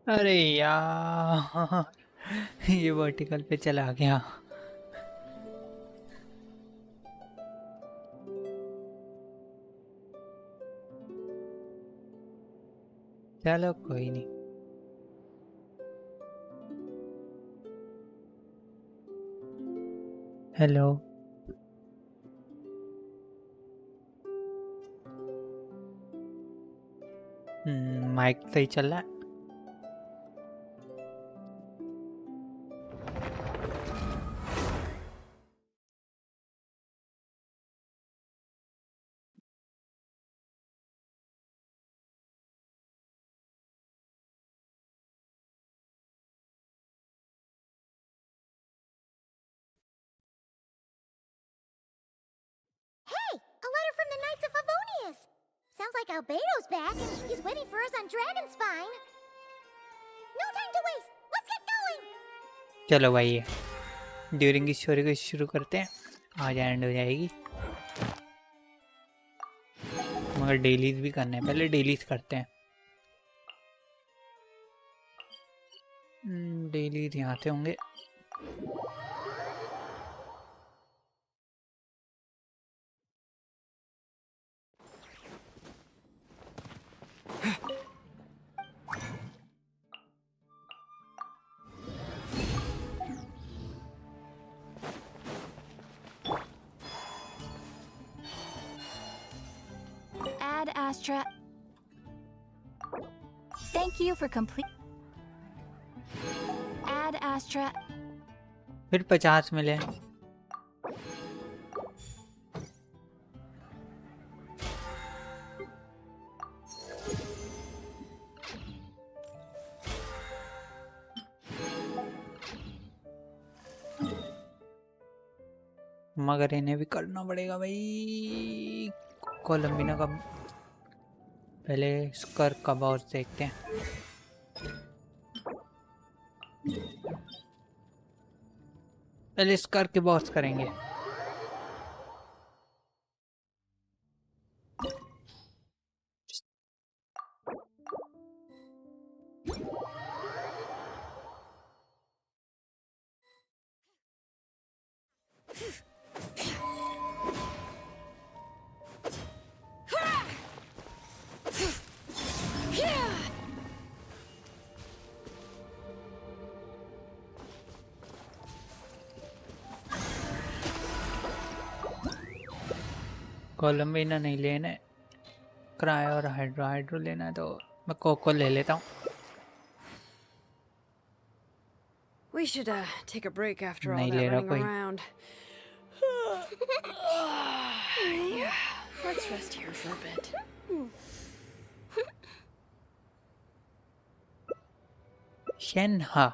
अरे यार ये वर्टिकल पे चला गया। चलो कोई नहीं। हेलो। माइक सही चल रहा है। Hey, a letter from the Knights of Favonius. Sounds like Albedo's back and he's waiting for us on Dragonspine. No time to waste. Let's get going. चलो भाई ड्यूरिंग की स्टोरी को शुरू करते हैं। आज एंड हो जाएगी मगर डेलीज भी करने हैं। पहले डेलीज करते हैं। डेलीज यहाँ से होंगे। Ad Astra. Thank you for complete. Ad Astra. फिर 50 मिले। मगर इन्हें भी करना पड़ेगा भाई। कोलंबिना का पहले स्कर का बॉस देखते हैं। पहले स्कर के बॉस करेंगे। कोलंबिना नहीं लेना है, क्राई और हाइड्रो लेना है तो मैं कोको ले लेता हूँ। We should take a break after all नहीं that ले रहा running कोई। around. Yeah, let's rest here for a bit. शेनहा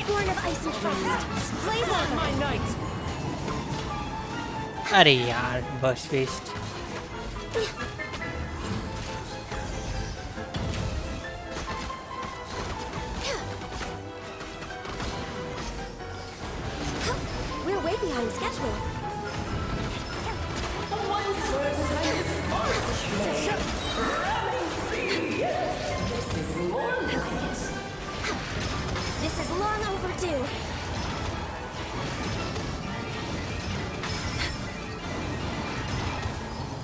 Born of ice and frost. Blaze on my knight. अरे यार बस waste. We're way behind schedule. This is long overdue.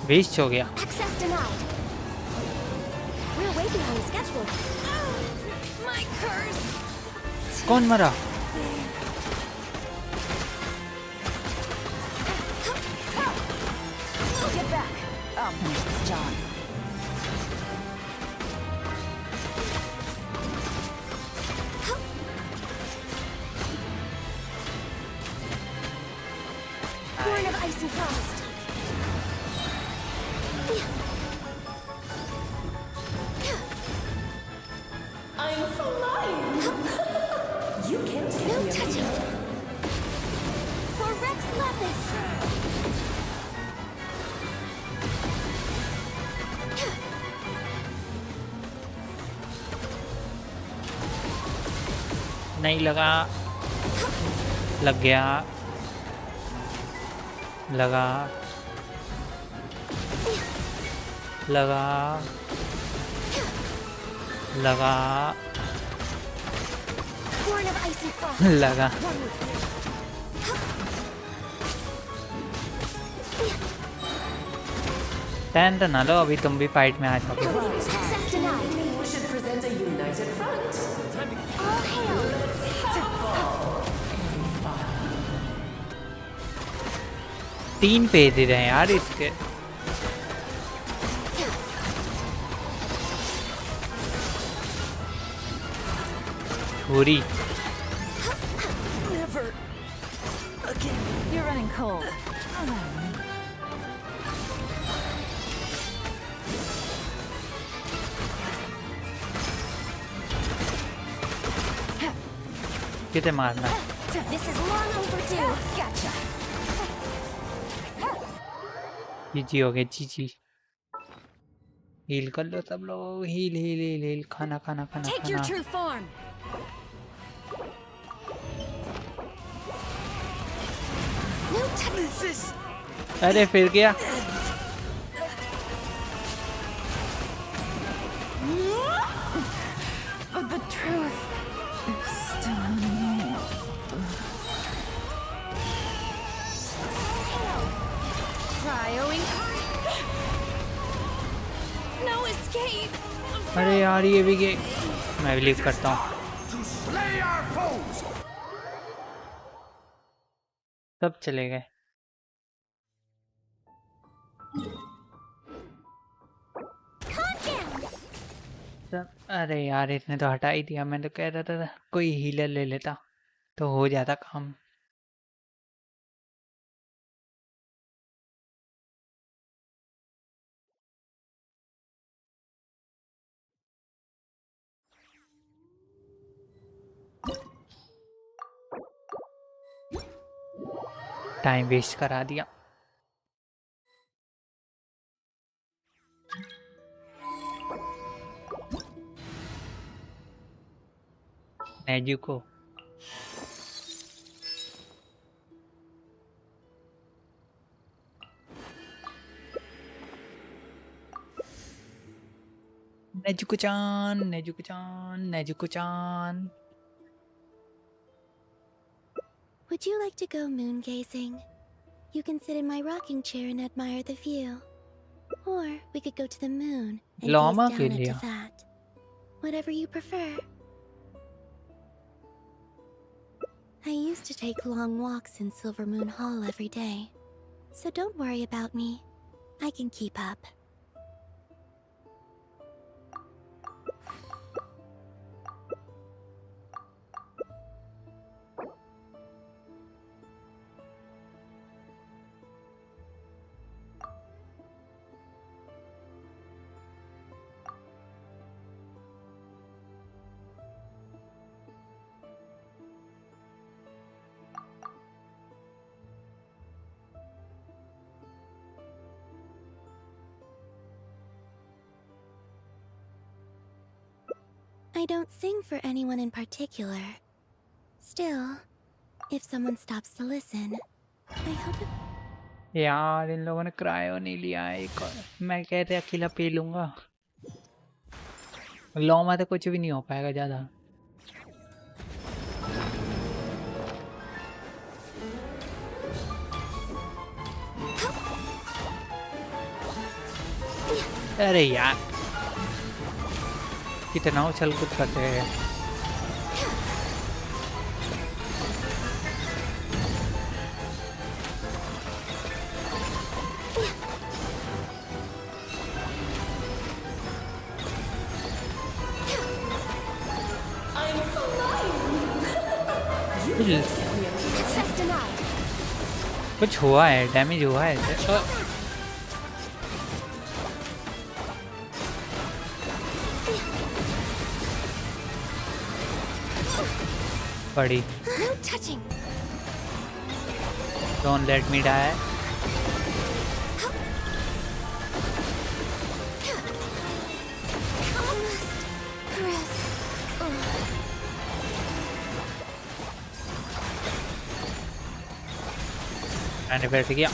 Waste हो गया। Access denied. We're way behind schedule. My curse. कौन मरा? Get back. I'll finish this job. Born of ice and frost. I'm flying! You can't take No me touching. anywhere. For Rex Lepus. नहीं लगा, लग गया, लगा, लगा, लगा, Born of ice and frost. लगा। टेंशन ना लो, अभी तुम भी फाइट में आ जाओगे। Success denied. We should present a united front. All hail. तीन पेज दे रहे हैं यार इसके। छोरी Never again. You're running cold. किसे मारना है? This is long overdue. Gotcha. जीजी हो गए, जीजी। हील कर लो सब लोग, हील हील हील हील, खाना खाना खाना Take your खाना। true form. No touch. This is अरे फिर गया। but the truth is still unknown. Cryoing. No escape. अरे यार ये भी गए। मैं भी लीव करता हूँ। सब चले गए। अरे यार इसने तो हटा ही दिया। मैं तो कह रहा था कोई हीलर ले लेता तो हो जाता काम। टाइम वेस्ट करा दिया। Nezuko नेजुको-चान, नेजुको-चान, नेजुको-चान। Would you like to go moon gazing? You can sit in my rocking chair and admire the view. Or we could go to the moon and Llama gaze के down लिए। into that. Whatever you prefer. I used to take long walks in Silver Moon Hall every day. So don't worry about me. I can keep up. I don't sing for anyone in particular. Still, if someone stops to listen, I hope it... यार इन लोगों ने cryo नहीं लिया है। एक और मैं कहते अकेला पी लूंगा। लॉमा तो कुछ भी नहीं हो पाएगा ज्यादा। अरे यार कितना उछल कूद करते हैं। I'm flying. Access denied. कुछ हुआ है, डैमेज हुआ है। पड़ी। No touching. Don't let me die. मैंने बैठ गया।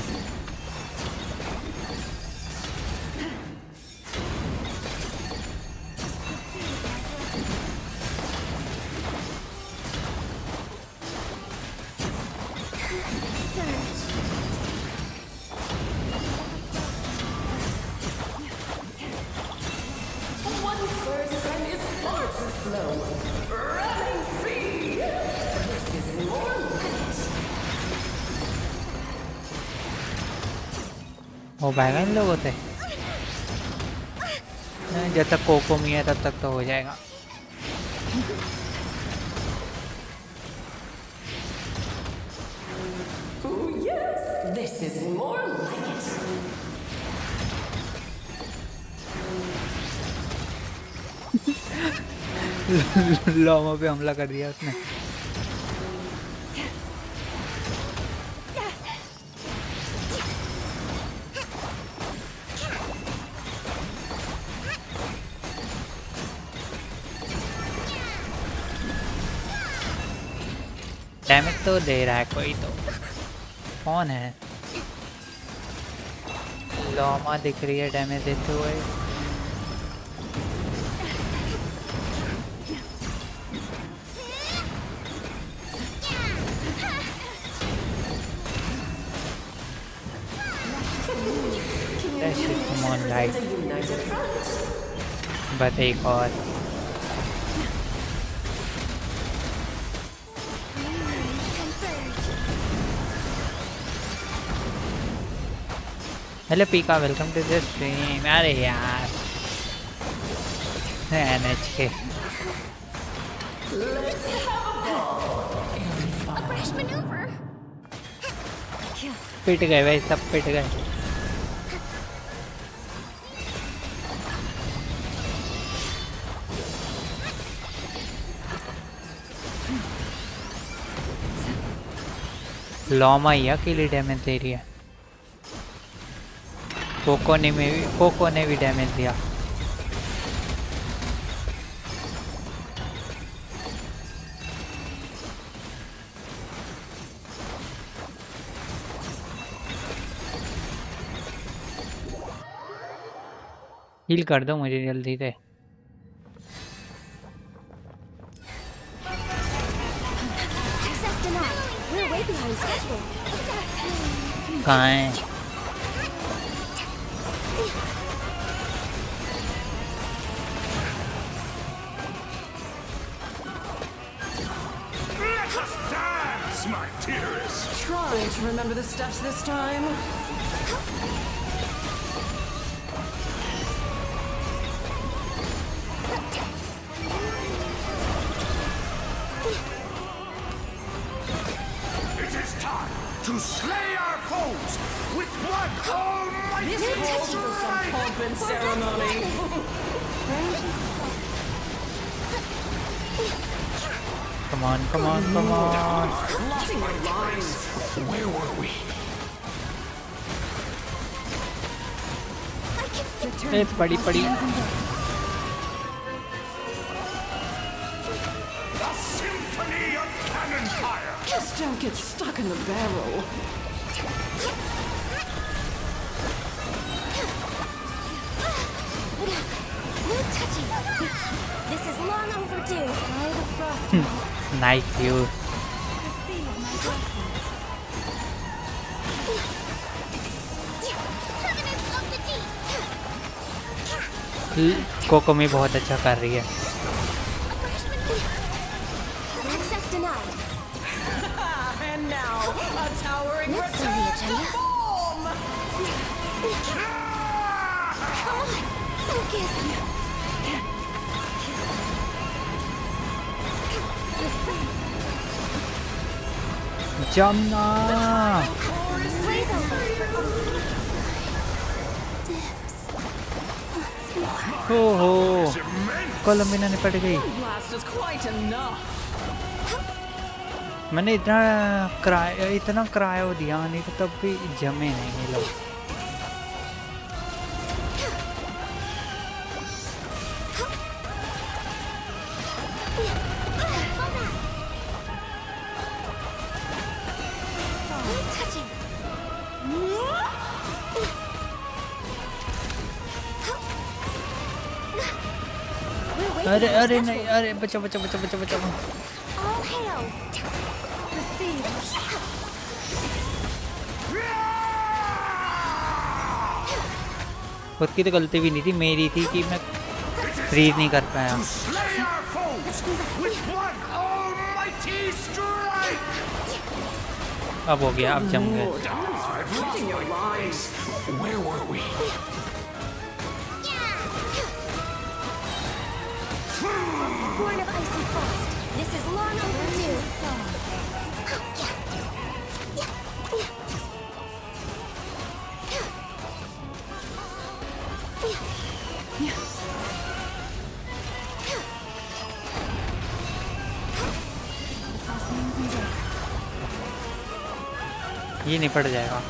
One person is far too slow. Running free. This is more like it. हो पाएगा इन लोगों से? जब तक कोकोमी है तब तक तो हो जाएगा। Oh yes, this is more like it. Lama पे हमला कर दिया उसने। डैमेज तो दे रहा है कोई तो। कौन है? लामा दिख रही है डैमेज देते हुए। Come on, guys. A united front. बस एक और। हेलो पीका, वेलकम टू द स्ट्रीम। अरे यार NHK A fresh maneuver. पिट गए भाई, सब पिट गए। लॉमा ही अकेली डैमेज दे रही है। कोको ने भी डैमेज दिया। हील कर दो मुझे जल्दी से। Access denied. We're way behind schedule. कहाँ है? My dearest. Trying to remember the steps this time. It is time to slay our foes with one almighty This calls for some pomp and ceremony. Come on, come on, come on. Losing my lines. Where were we? ए पड़ी पड़ी। A symphony of cannon fire. Just don't get stuck in the barrel. No touching. This is long overdue. Nice view. Covenant of the deep. कोकोमी बहुत अच्छा कर रही है। Access denied. And now, a towering Next on the agenda. bomb! Come on, focus. Jamna. Blaze over. हो कोलंबिना निपट गई। Blast is quite enough. मैंने इतना क्रायो दिया नहीं तो तब भी जमे नहीं ये लोग। No touching. अरे अरे नहीं, अरे बचा बचा बचा बचा बचा। All hail. खुद की तो गलती भी नहीं थी, मेरी थी कि मैं फ्रीज नहीं कर पाया। To slay our foes with one almighty strike! अब हो गया, अब जम गए। I've lost my place. Where were we? Born of icy frost. This is long overdue. ये निपट जाएगा।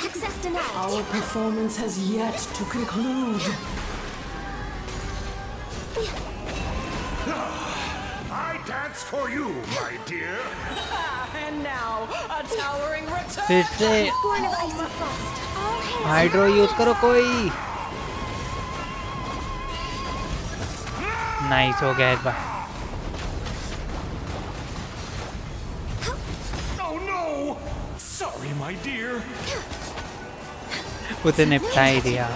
Access denied. Our performance has yet to conclude. I dance for you, my dear. And now, a towering return. फिर से Born of icy frost. All hail. Hydro use करो कोई। Nice हो गया इस बार। Oh no! Sorry, my dear. उसे निपटा ही दिया।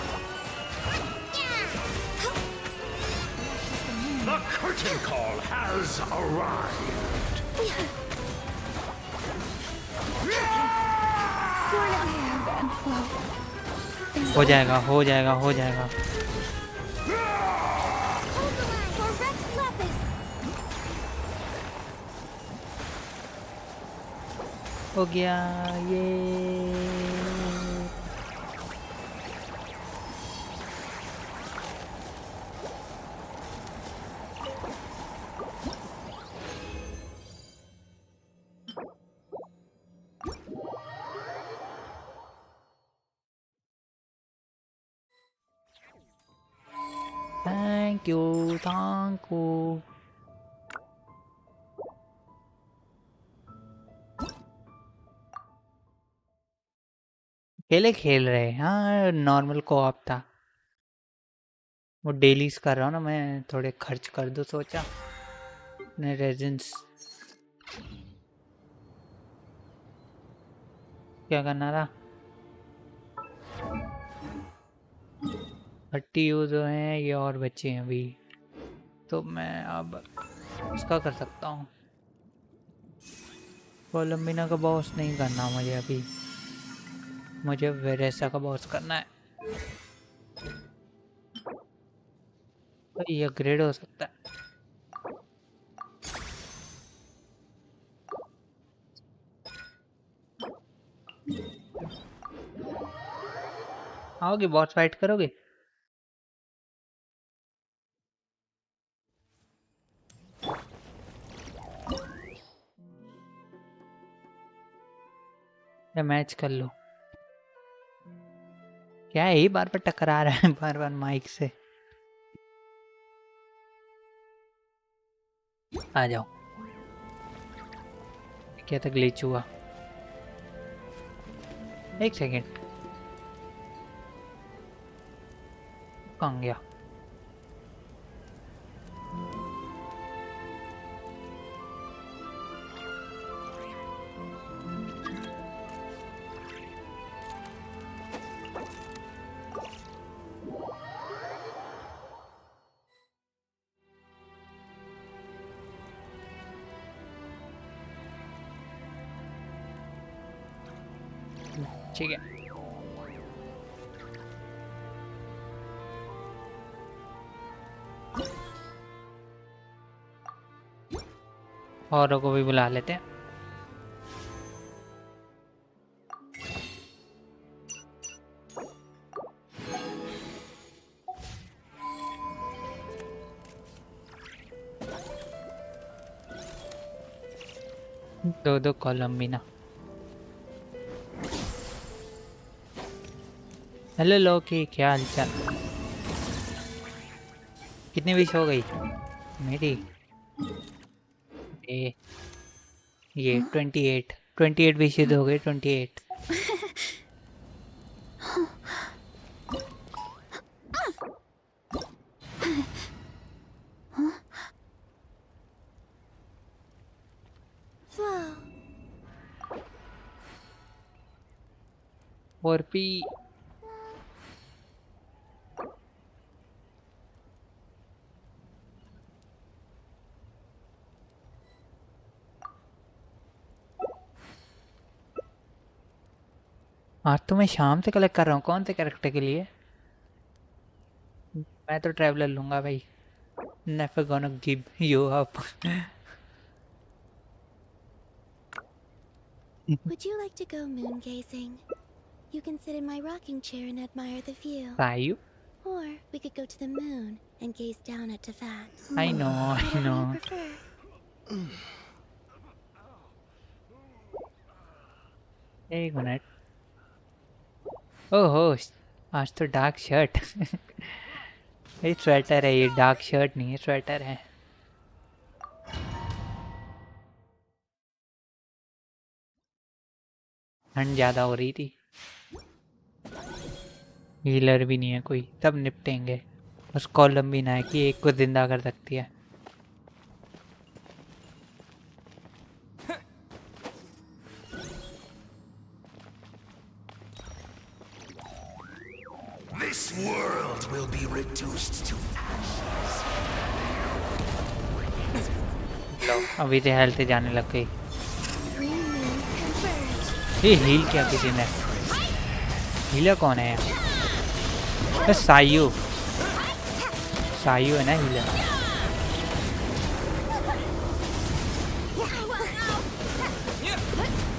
The curtain call has arrived. Born of air and flow. हो जाएगा हो जाएगा हो जाएगा। Hold the line for Rex Lapis. हो गया ये। Thank you thank you. अकेले खेल रहे हैं। हाँ नॉर्मल कोऑप था। वो डेलीज कर रहा हूँ ना मैं, थोड़े खर्च कर दूँ सोचा अपने रेजिन्स। क्या करना था? 30 यूज हुए हैं, ये और बच्चे हैं अभी, तो मैं अब इसका कर सकता हूँ। कोलम्बिना का बॉस नहीं करना मुझे अभी, मुझे वेरेसा का बॉस करना है। तो ये अपग्रेड हो सकता है। आओगे बॉस फाइट करोगे? या मैच कर लो। क्या है ये बार बार टकरा रहा है बार बार माइक से। आ जाओ। क्या था ग्लिच हुआ? एक सेकेंड, कहाँ गया? ठीक है, औरों को भी बुला लेते हैं। दो कोलम्बिना। हेलो लोकी, क्या हाल चाल? कितनी विश हो गई? मेरी ए, ये 28 विशेष हो गए 28। Flow. और भी आज तो मैं शाम से कलेक्ट कर रहा हूँ। कौन से कैरेक्टर के लिए? मैं तो ट्रैवलर लूंगा भाई। Never gonna give you up। Would you like to go moon gazing? You can sit in my rocking chair and admire the view. सायु Or we could go to the moon and gaze down at Tefat. I know Whatever you prefer. एक minute. ओहो आज तो dark shirt. ये sweater है, ये dark shirt नहीं है, sweater है। ठंड ज्यादा हो रही थी। हीलर भी नहीं है कोई, सब निपटेंगे। बस कॉलम भी ना है कि एक को जिंदा कर सकती है। This world will be reduced to लो अभी तो हेल्थ जाने लग गई। Three moons converge. ये हील क्या किसी ने? हीलर कौन है यार? सायु सायु है ना हीलर।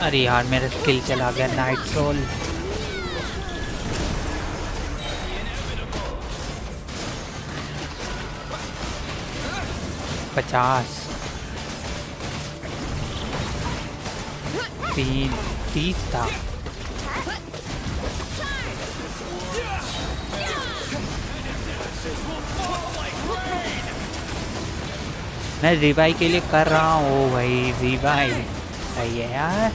अरे यार मेरा स्किल चला गया नाइट सोल। पचास 30 था। मैं रिवाई के लिए कर रहा हूँ भाई, रिवाई सही है यार।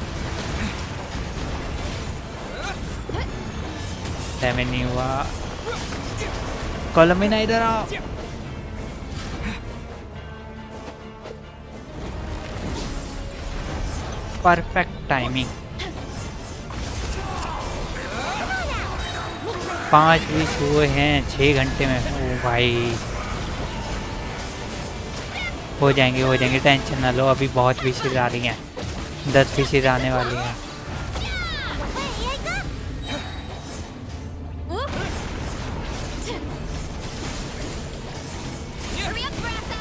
7 नहीं हुआ। कॉलम में ना इधर आओ। Perfect timing. 5 विश हुए हैं 6 घंटे में। ओ भाई हो जाएंगे, टेंशन ना लो। अभी बहुत विशेष आ रही हैं, 10 विशेष आने वाली हैं। Hurry up, Brassa!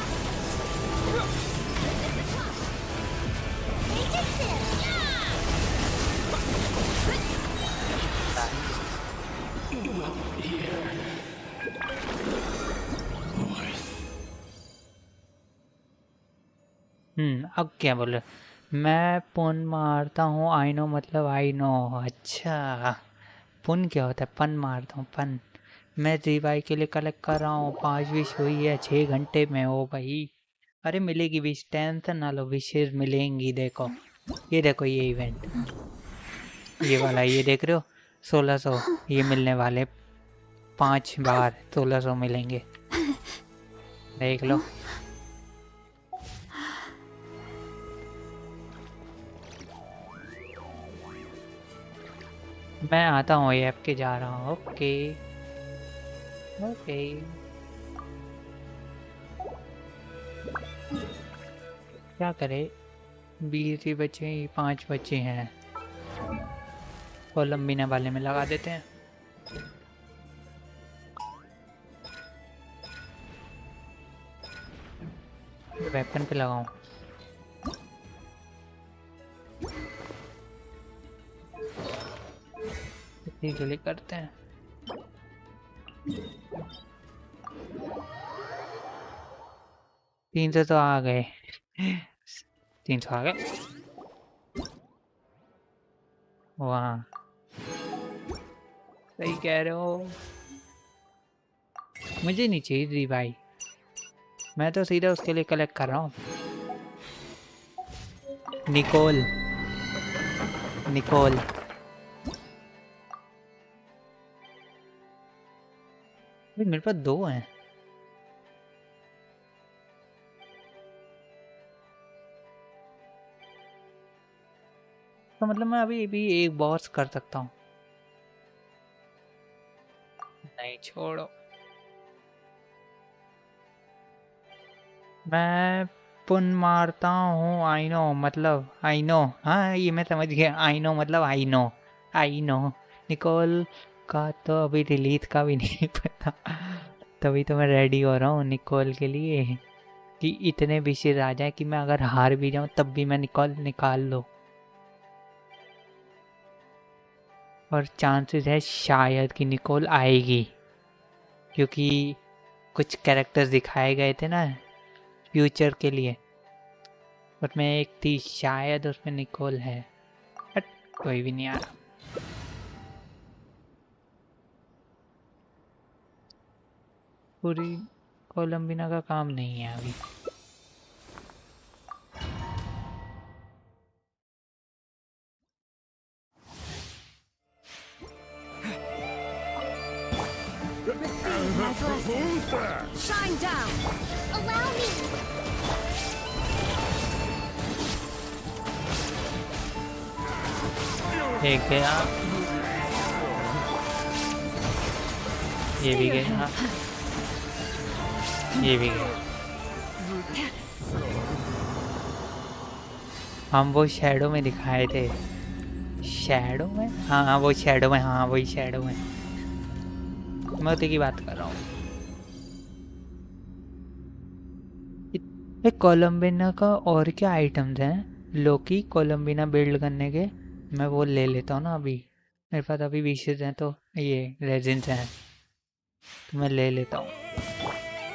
अब क्या बोले? मैं पुन मारता हूँ। आई नो मतलब आई नो। अच्छा पुन क्या होता है? पन मारता हूँ, पन। मैं रिवाई के लिए कलेक्ट कर रहा हूँ। 5 विश हुई है 6 घंटे में। ओ भाई अरे मिलेगी विश, टेंशन ना लो, विशेष मिलेंगी। देखो ये देखो, ये इवेंट ये वाला, ये देख रहे हो 1600 ये मिलने वाले। 5 बार 1600 मिलेंगे, देख लो। मैं आता हूँ, ये ऐप के जा रहा हूँ। ओके ओके क्या करे? 20 ही बचे, 5 बचे हैं। कॉलम बिना वाले में लगा देते हैं। वेपन पे लगाऊं? इसी के लिए करते हैं। 300 तो आ गए। 300 आ गए। वाह सही कह रहे हो। मुझे नहीं चाहिए रिवाई। मैं तो सीधा उसके लिए कलेक्ट कर रहा हूँ। निकोल निकोल मेरे पास 2 हैं। तो मतलब मैं अभी भी एक बॉस कर सकता हूँ। नहीं छोड़ो, मैं पुन मारता हूँ। आई नो मतलब आई नो, हाँ ये मैं समझ गया। आई नो मतलब I know, I know. Nicole का तो अभी रिलीज का भी नहीं पता, तभी तो मैं रेडी हो रहा हूँ निकोल के लिए कि इतने विशेष आ जाए कि मैं अगर हार भी जाऊँ तब भी मैं निकोल निकाल लूँ। और चांसेस है शायद कि निकोल आएगी, क्योंकि कुछ कैरेक्टर्स दिखाए गए थे ना फ्यूचर के लिए, उसमें एक थी शायद उसमें निकोल है, बट कोई भी नहीं आ रहा। पूरी कोलंबिना का काम नहीं है अभी। Receive my blessing. Who's that? Shine down. Allow me. एक गया, ये भी गया, ये भी गया। हम वो शैडो में दिखाए थे, शैडो में, हाँ हाँ वो शैडो में, हाँ वही शैडो में, मैं उसी की बात कर रहा हूँ। ये कोलंबिना का और क्या आइटम्स हैं लोकी कोलंबिना बिल्ड करने के? मैं वो ले लेता हूँ ना अभी, मेरे पास अभी विशेष हैं, तो ये रेजिन्स हैं तो मैं ले लेता हूँ।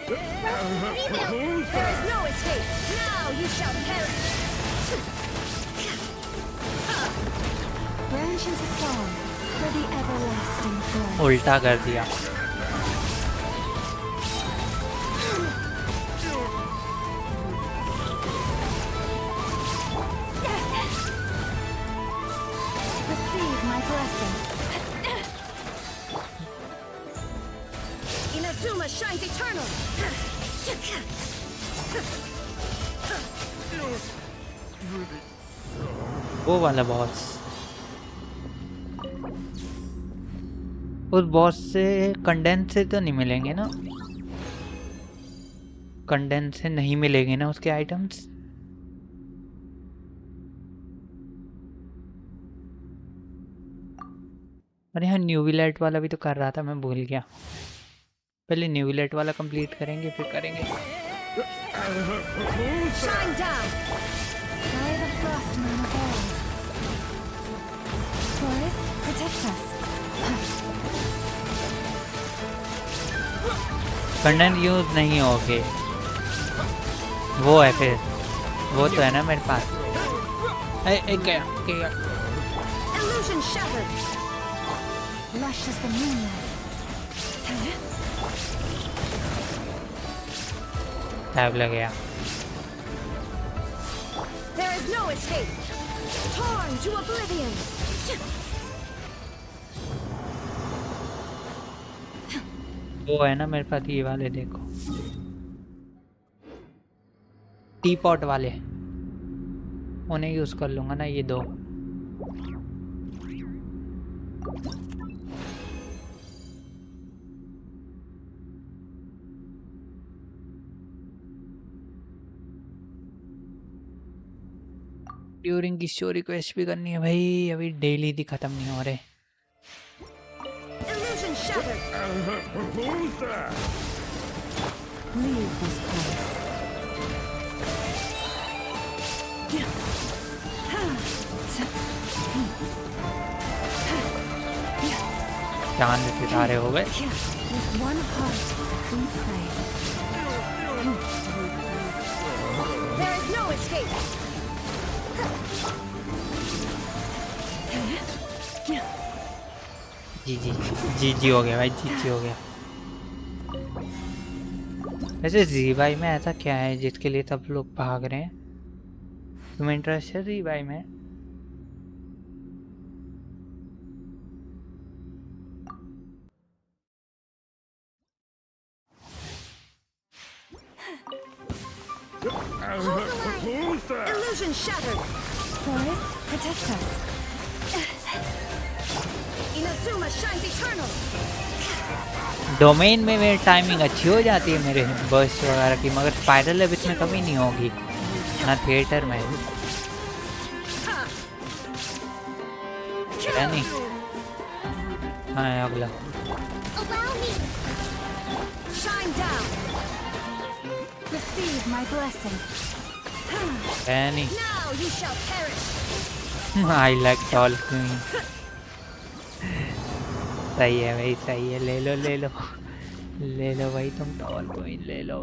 There is no escape. Now you shall perish. Branches a song for the everlasting flood. उल्टा कर दिया। Receive my blessing. Inazuma shines eternal. वो वाला बॉस, उस बॉस से कंडेंस से तो नहीं मिलेंगे ना? कंडेंस से नहीं मिलेंगे ना उसके आइटम्स? अरे हाँ न्यूविलेट वाला भी तो कर रहा था, मैं भूल गया। पहले न्यूविलेट वाला कंप्लीट करेंगे फिर करेंगे। Shine down. By the frost moon of all. Forest, protect us. Condense use नहीं होगे, वो है फिर, वो तो है ना मेरे पास। एक गया, गया। Illusion shattered. Lush as the moonlight. Tab लग गया। There is no escape. Torn to oblivion. वो है ना मेरे पास ये वाले, देखो टी पॉट वाले, उन्हें यूज कर लूंगा ना ये 2। ड्यूरिंग की स्टोरी क्वेस्ट भी करनी है भाई, अभी डेली भी खत्म नहीं हो रहे। Illusion shattered. Who's that? Leave this place. चांद सितारे हो गए। With one heart, we pray. There is no escape. जी जी जी जी हो गया भाई, जी जी हो गया। वैसे जीवाई में ऐसा क्या है जिसके लिए सब लोग भाग रहे हैं? तुम इंटरेस्ट है जीवाई में? Who's there? Illusion shattered. Forest, protect us. Inazuma shines eternal. Domain में मेरी टाइमिंग अच्छी हो जाती है मेरे बर्स्ट वगैरह की, मगर स्पाइरल एबिस में कभी नहीं होगी, ना थिएटर में है नहीं। हाँ अगला Allow me. Shine down. Receive my blessing. है नहीं। Now you shall perish. I like tall queen. सही है भाई, सही है, ले लो ले लो ले लो भाई, तुम टॉल क्वीन ले लो।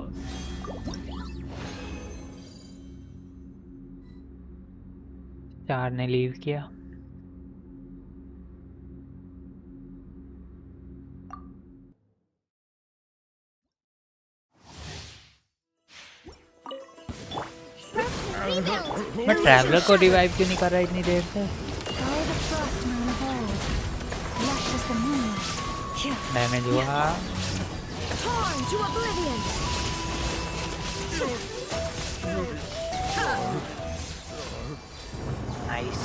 चार ने लीव किया। मैं ट्रैवलर को रिवाइव क्यों नहीं कर रहा इतनी देर से? Follow the frost moon of old. Lush as the moonlight. Damage हुआ। Torn to oblivion. नाइस।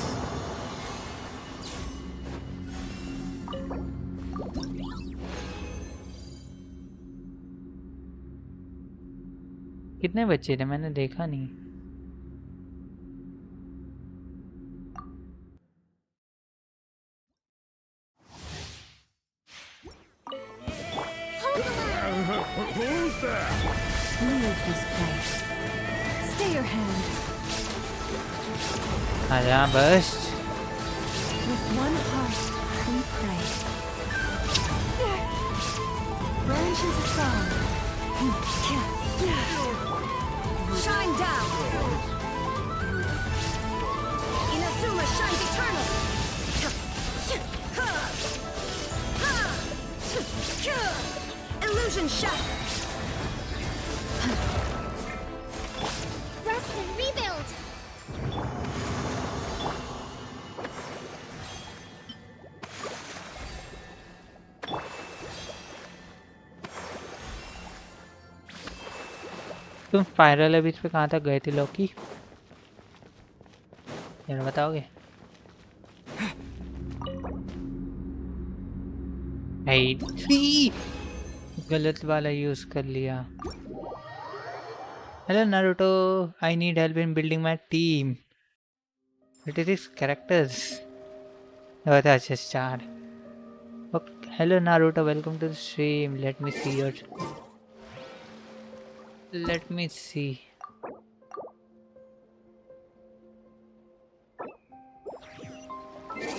कितने बच्चे थे, मैंने देखा नहीं। Who's there? Leave this place. Stay your hand. आजा बस। With one heart, we pray. Branches of song. Shine down. Inazuma shines eternal. Illusion shattered. Rest and rebuild. तुम स्पाइरल एबिस पे कहाँ तक गए थे लौकी? यार बताओगे? गलत वाला यूज कर लिया। Hello Naruto, I need help in building my team. It is characters. अच्छा चार। Hello Naruto, welcome to the stream. Let me see your, let me see.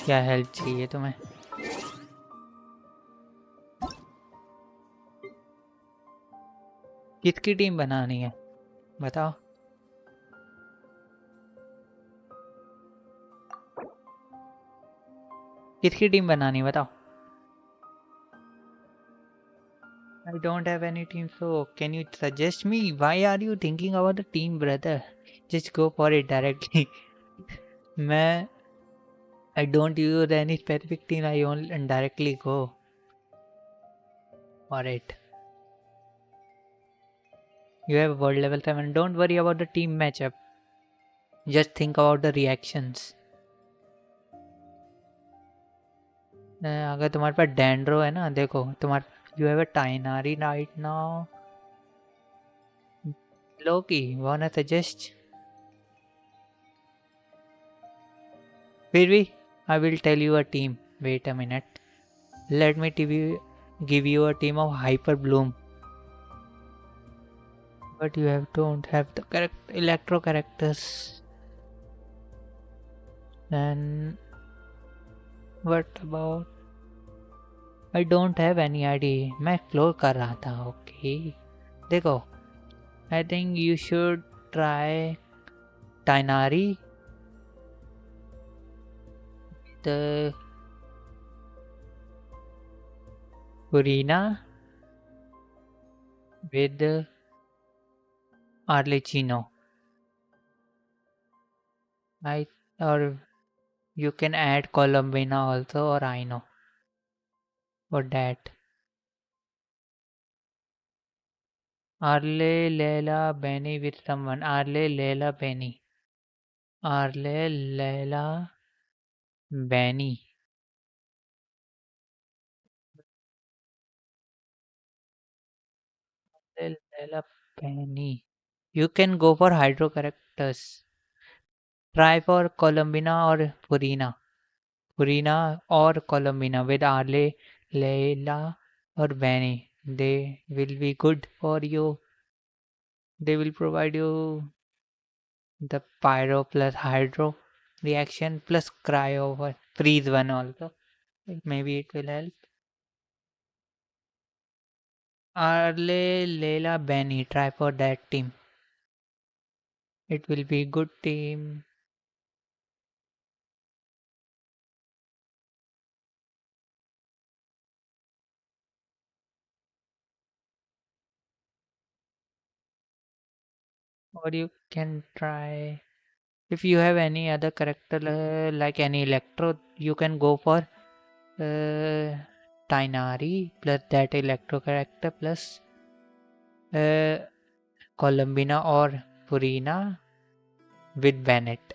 क्या हेल्प चाहिए तुम्हें? किसकी टीम बनानी है बताओ? किसकी टीम बनानी है बताओ? I don't have any team, so can you suggest me? Why are you thinking about the team, brother? Just go for it directly. I don't use any specific team. I only directly go for it. You have world level 7. Don't worry about the team matchup. Just think about the reactions. अगर तुम्हारे पास डैंड्रो है ना, देखो तुम्हारे you have a Tainari right now. Loki, wanna suggest? फिर भी I will tell you a team. Wait a minute. Let me give you a team of Hyper Bloom. But you don't have the electro characters. Then what about? I don't have any idea. मैं explore कर रहा था. Okay. देखो, I think you should try Tainari. The Purina with Arlecchino. Or you can add Colombina also or Aino for that. Arle, Leila, Benny with someone. Arle, Leila, Benny. Arle, Leila, Benny. Arle, Leila, Benny. You can go for hydro characters. Try for Colombina or Purina. Purina or Colombina with Arle, Leila or Benny. They will be good for you. They will provide you the pyro plus hydro reaction plus cryo or freeze one also. Maybe it will help. Arle, Leila, Benny. Try for that team. It will be good team. Or you can try. If you have any other character like any Electro, you can go for Tainari plus that Electro character plus uh, Colombina or Purina with Bennett.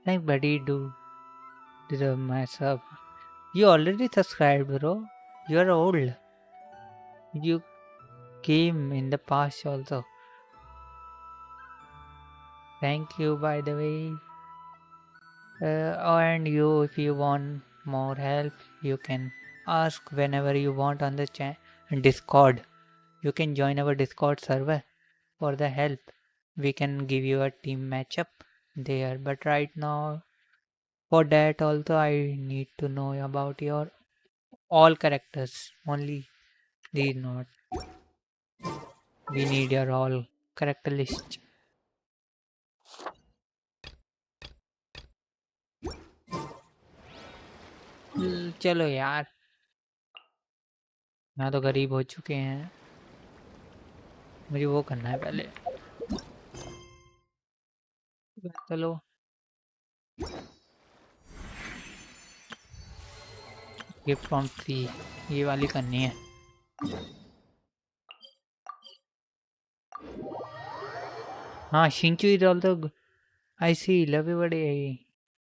Like buddy do deserve myself. You already subscribed, bro. You are old. You came in the past also. Thank you, by the way. And you, if you want more help, you can ask whenever you want on the Discord. You can join our Discord server for the help. We can give you a team matchup there. But right now, for that also, I need to know about your all characters. Only these not. We need your all character list. चलो यार, यहाँ तो गरीब हो चुके हैं. मुझे वो करना है पहले. चलो गिफ्ट फ्रॉम फ्री ये वाली करनी है. हाँ, Shinchu is also I see love you बड़े.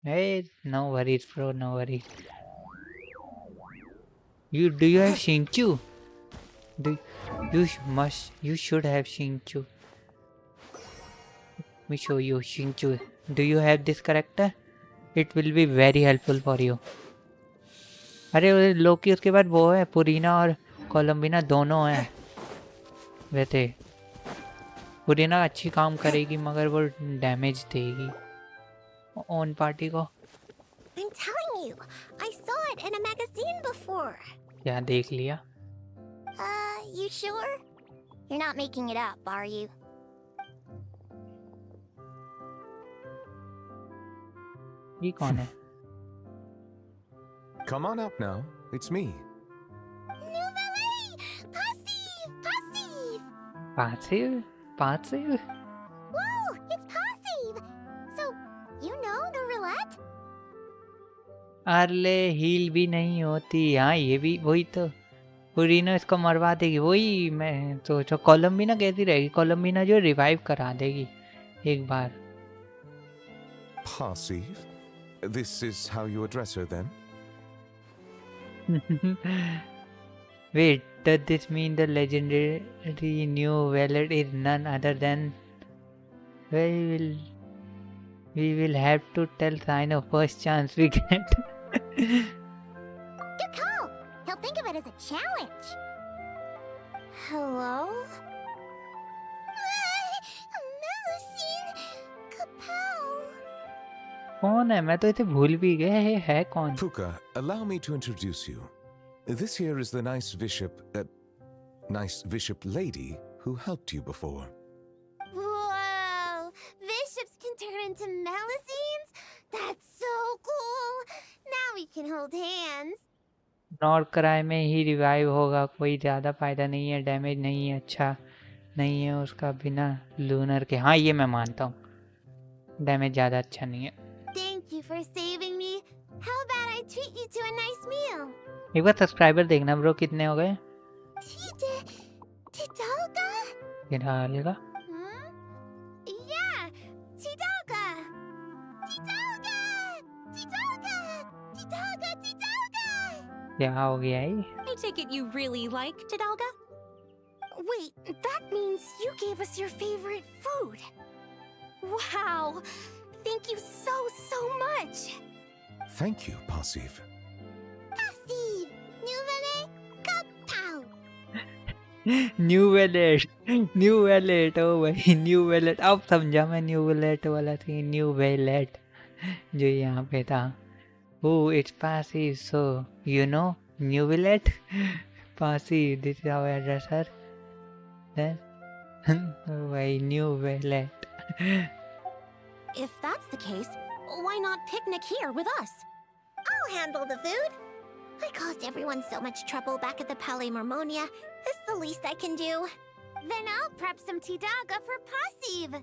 Hey, no worries, bro. No worries. Do you have Shinchu? Do you should have Shinchu. Let me show you Shinchu. Do you have this character? It will be very helpful for you. अरे लोकी उसके बाद वो है पुरीना और कोलम्बिना दोनों हैं. वैसे पुरीना अच्छी काम करेगी मगर वो डैमेज देगी ओन पार्टी को. I'm telling you, I saw it in a magazine before. क्या देख लिया? You sure? You're not making it up, are you? ये कौन है? Come on up now. It's me. New valet! Passive! Passive! Passive? Passive? Whoa! It's passive! So, you know the roulette? अरे heal भी नहीं होती. हाँ ये भी वही तो. पुरीना इसको मरवा देगी. वही मैं सोचा कोलम्बिना कैसी रहेगी. कोलम्बिना जो रिवाइव करा देगी एक बार. Passive? This is how you address her then? Wait, does this mean the legendary new valet is none other than... We will have to tell Sino first chance we get. Good call! He'll think of it as a challenge. Hello? Melusine! Kapow! कौन है? मैं तो इसे भूल भी गया. है कौन? Puka, allow me to introduce you. This here is the nice bishop lady who helped you before. Whoa! Bishops can turn into Melusines? That's so cool! Now we can hold hands. North cry में ही revive होगा, कोई ज़्यादा फायदा नहीं है, damage नहीं है, अच्छा नहीं है उसका बिना लूनर के। हाँ ये मैं मानता हूँ, डैमेज ज़्यादा अच्छा नहीं है। Thank you for saving me. How about I treat you to a nice meal? एक बार सब्सक्राइबर देखना ब्रो कितने हो गए। Tidalga? ये डालेगा Yeah, Tidalga! Tidalga! Tidalga! Tidalga! Tidalga! क्या हो गया है? I take it you really like Tidalga? Wait, that means you gave us your favorite food. Wow! Thank you so much! Thank you, Pasiv. Passive! Nouvelle Kapow! Neuvillette ओ भाई new wallet, अब समझा मैं new wallet वाला थी, new wallet जो यहाँ पे था। Oh it's passive, so you know Neuvillette passive, this is our addresser then भाई Neuvillette. If that's the case, why not picnic here with us? I'll handle the food. I caused everyone so much trouble back at the Palais Mormonia. It's the least I can do. Then I'll prep some Tidalga for Passive.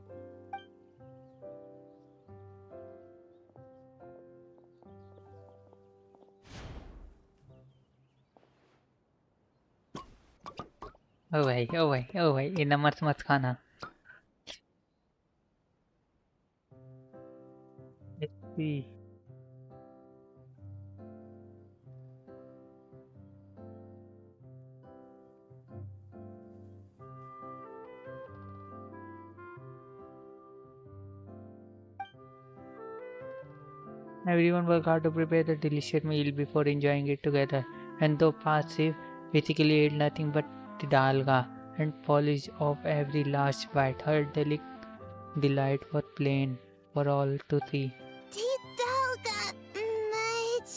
ओ भाई ये नमक मत खाना। Let's see. Everyone work hard to prepare the delicious meal before enjoying it together. And though passive basically ate nothing but tidalga and polished off every last bite, her delight was plain for all to see. Tidalga much.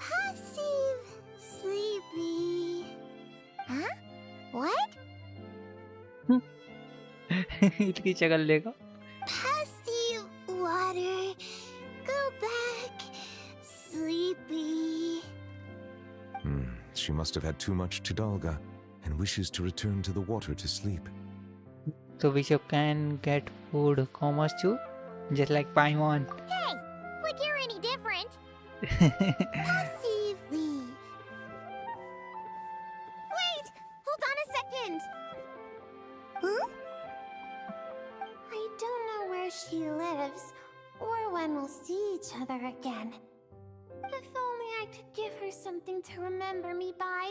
Passive sleepy. Huh? What? इसकी शक्ल देखो। Passive water. Go back. Sleepy. She must have had too much Tidalga and wishes to return to the water to sleep. So Bishop can get food commerce too, just like Paimon. Hey, like you're any different. Passive leave. Wait, hold on a second. Huh? I don't know where she lives or when we'll see each other again. If only I could give her something to remember me by.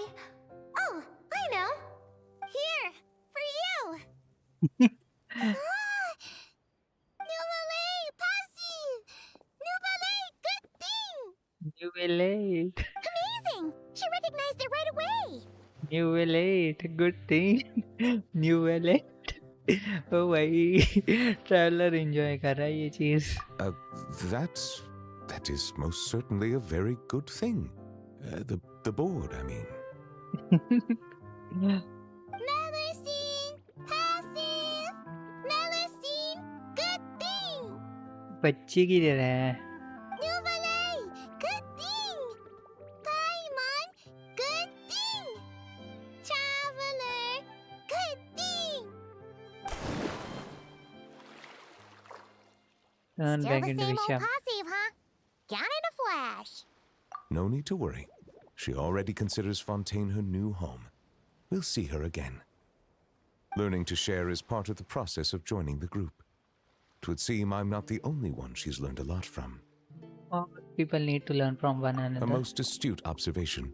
Oh, I know. Here, for you. Nouvelle passive. Nouvelle good thing. New late, Amazing! She recognized it right away! new late, good thing, new late. ओ भाई traveller enjoy कर रहा है ये चीज। That is most certainly a very good thing. The board, I mean. Melusine! Passive! Melusine! Good thing! बच्ची की तरह है। Nouvelle! Good thing! Paimon! Good thing! Traveler! Good thing! Turn Still back the into same old Bishop. passive, huh? Gone in a flash. No need to worry. She already considers Fontaine her new home. We'll see her again. Learning to share is part of the process of joining the group. It would seem I'm not the only one she's learned a lot from. All people need to learn from one A another. most astute observation.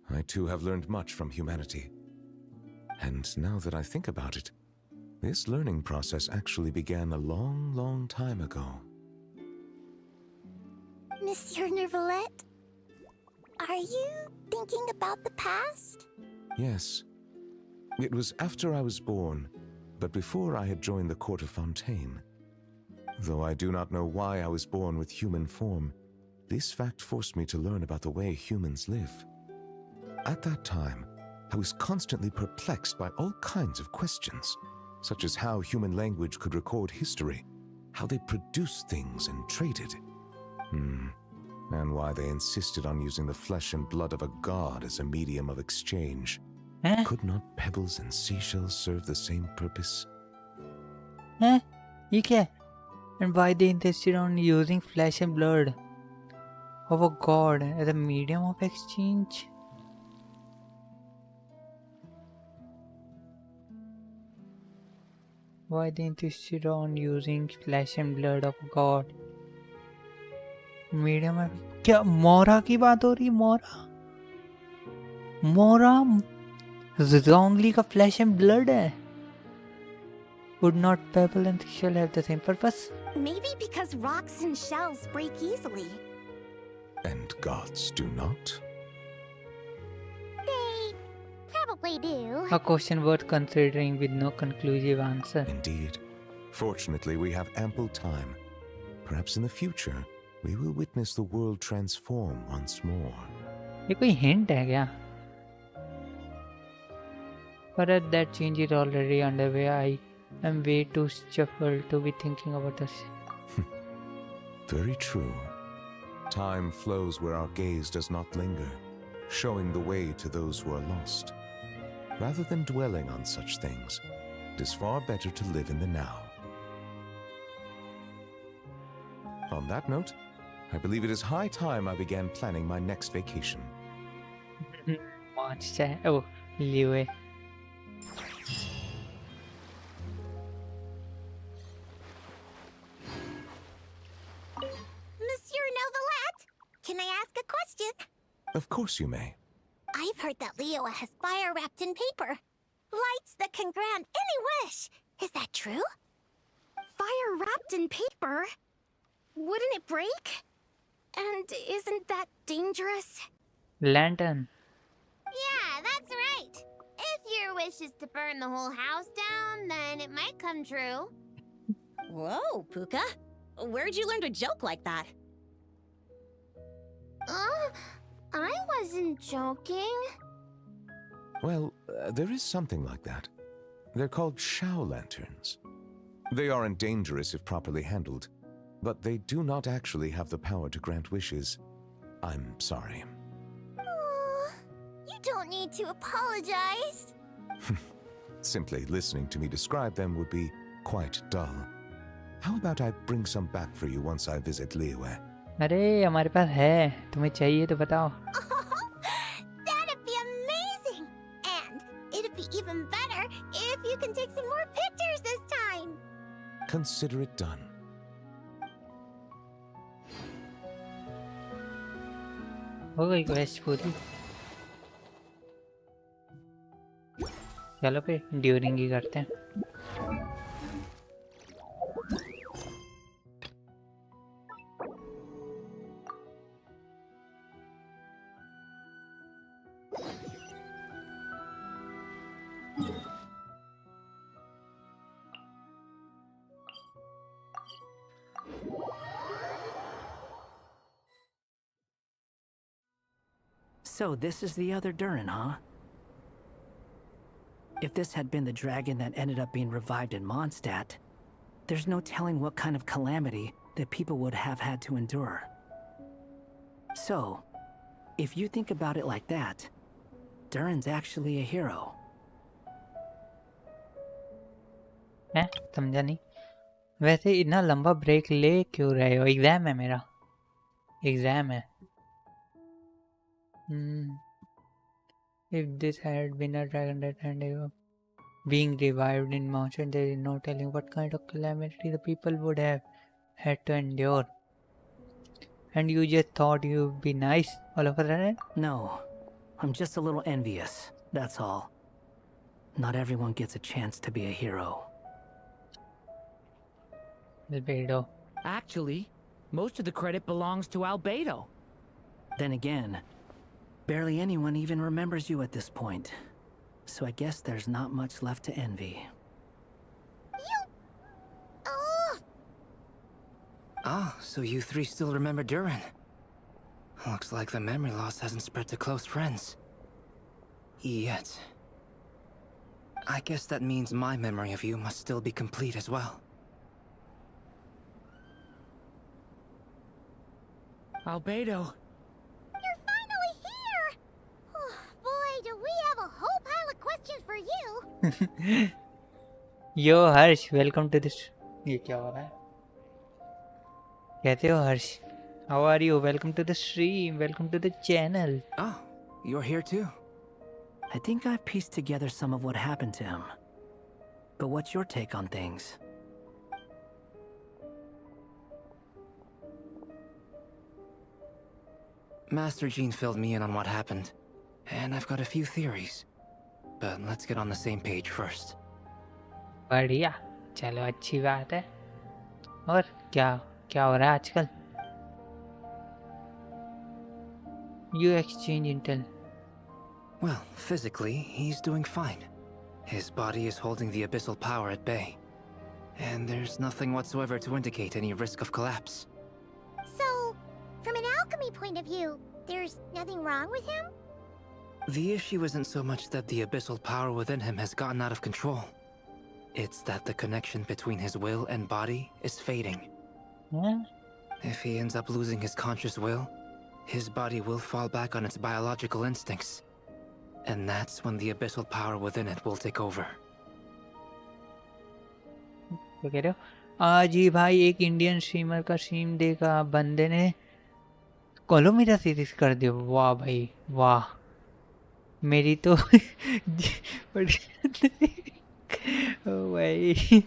I too have learned much from humanity. And now that I think about it, this learning process actually began a long time ago. Monsieur Nervalette, are you thinking about the past? Yes. It was after I was born, but before I had joined the court of Fontaine. Though I do not know why I was born with human form, this fact forced me to learn about the way humans live. At that time, I was constantly perplexed by all kinds of questions, such as how human language could record history, how they produced things and traded. and why they insisted on using the flesh and blood of a god as a medium of exchange. हैं Could not pebbles and seashells serve the same purpose? हैं ये क्या है? And why they insisted on using flesh and blood of a god as a medium of exchange? Why they insisted on using flesh and blood of a god medium of... क्या मोरा की बात हो रही? मोरा जोंगली का flesh and blood है. Would not pebble and shell have the same purpose? Maybe because rocks and shells break easily. And gods do not? They probably do. A question worth considering with no conclusive answer. Indeed. Fortunately, we have ample time. Perhaps in the future, we will witness the world transform once more. ये कोई hint है क्या? But that change is already underway. I am way too shuffled to be thinking about this. Very true. Time flows where our gaze does not linger, showing the way to those who are lost. Rather than dwelling on such things, it is far better to live in the now. On that note, I believe it is high time I began planning my next vacation. Monster. Oh, Liu. Monsieur Novelette, can I ask a question? Of course you may. I've heard that Leo has fire wrapped in paper. Lights that can grant any wish. Is that true? Fire wrapped in paper? Wouldn't it break? And isn't that dangerous? Lantern. Yeah, that's right. If your wish is to burn the whole house down, then it might come true. Whoa, Puka. Where'd you learn to joke like that? I wasn't joking. Well, there is something like that. They're called Shao lanterns. They aren't dangerous if properly handled, but they do not actually have the power to grant wishes. I'm sorry. You don't need to apologize. Simply listening to me describe them would be quite dull. How about I bring some back for you once I visit Liyue? अरे हमारे पास है, तुम्हें चाहिए तो बताओ. That'd be amazing! And it'd be even better if you can take some more pictures this time. Consider it done. हो गई quest पूरी. चलो फिर ड्यूरिंग ही करते हैं. So this is the other Durin, huh? If this had been the dragon that ended up being revived in Mondstadt, there's no telling what kind of calamity that people would have had to endure. So, if you think about it like that, Durin's actually a hero. हैं? समझा नहीं. वैसे इतना लंबा break ले क्यों रहे हो? एग्जाम है मेरा. एग्जाम है. If this had been a dragon that ended up being revived in mountain, there is no telling what kind of calamity the people would have had to endure. And you just thought you'd be nice all of a sudden? No, I'm just a little envious, that's all. Not everyone gets a chance to be a hero. Albedo. Actually, most of the credit belongs to Albedo. Then again, barely anyone even remembers you at this point. So I guess there's not much left to envy. Oh, Ah, so you three still remember Durin. Looks like the memory loss hasn't spread to close friends. Yet. I guess that means my memory of you must still be complete as well. Albedo. You're finally here! Oh, boy, do we have a whole pile of questions for you! Yo Harsh, welcome to this. ये क्या हो रहा है? कहते हो Harsh? How are you? Welcome to the stream, welcome to the channel. Oh, you're here too. I think I've pieced together some of what happened to him. But what's your take on things? Master Jean filled me in on what happened, and I've got a few theories. But let's get on the same page first. बढ़िया, चलो अच्छी बात है। और क्या क्या हो रहा है आजकल? You exchange intel. Well, physically, he's doing fine. His body is holding the abyssal power at bay. And there's nothing whatsoever to indicate any risk of collapse. So, from an alchemy point of view, there's nothing wrong with him? The issue isn't so much that the abyssal power within him has gotten out of control. It's that the connection between his will and body is fading. हाँ? If he ends up losing his conscious will, his body will fall back on its biological instincts. And that's when the abyssal power within it will take over. क्या कह रहे हो? आज ही भाई एक Indian streamer का stream देखा, बंदे ने कोलोमीरा सीरीज कर दिया। वाह भाई वाह, मेरी तो ओ भाई,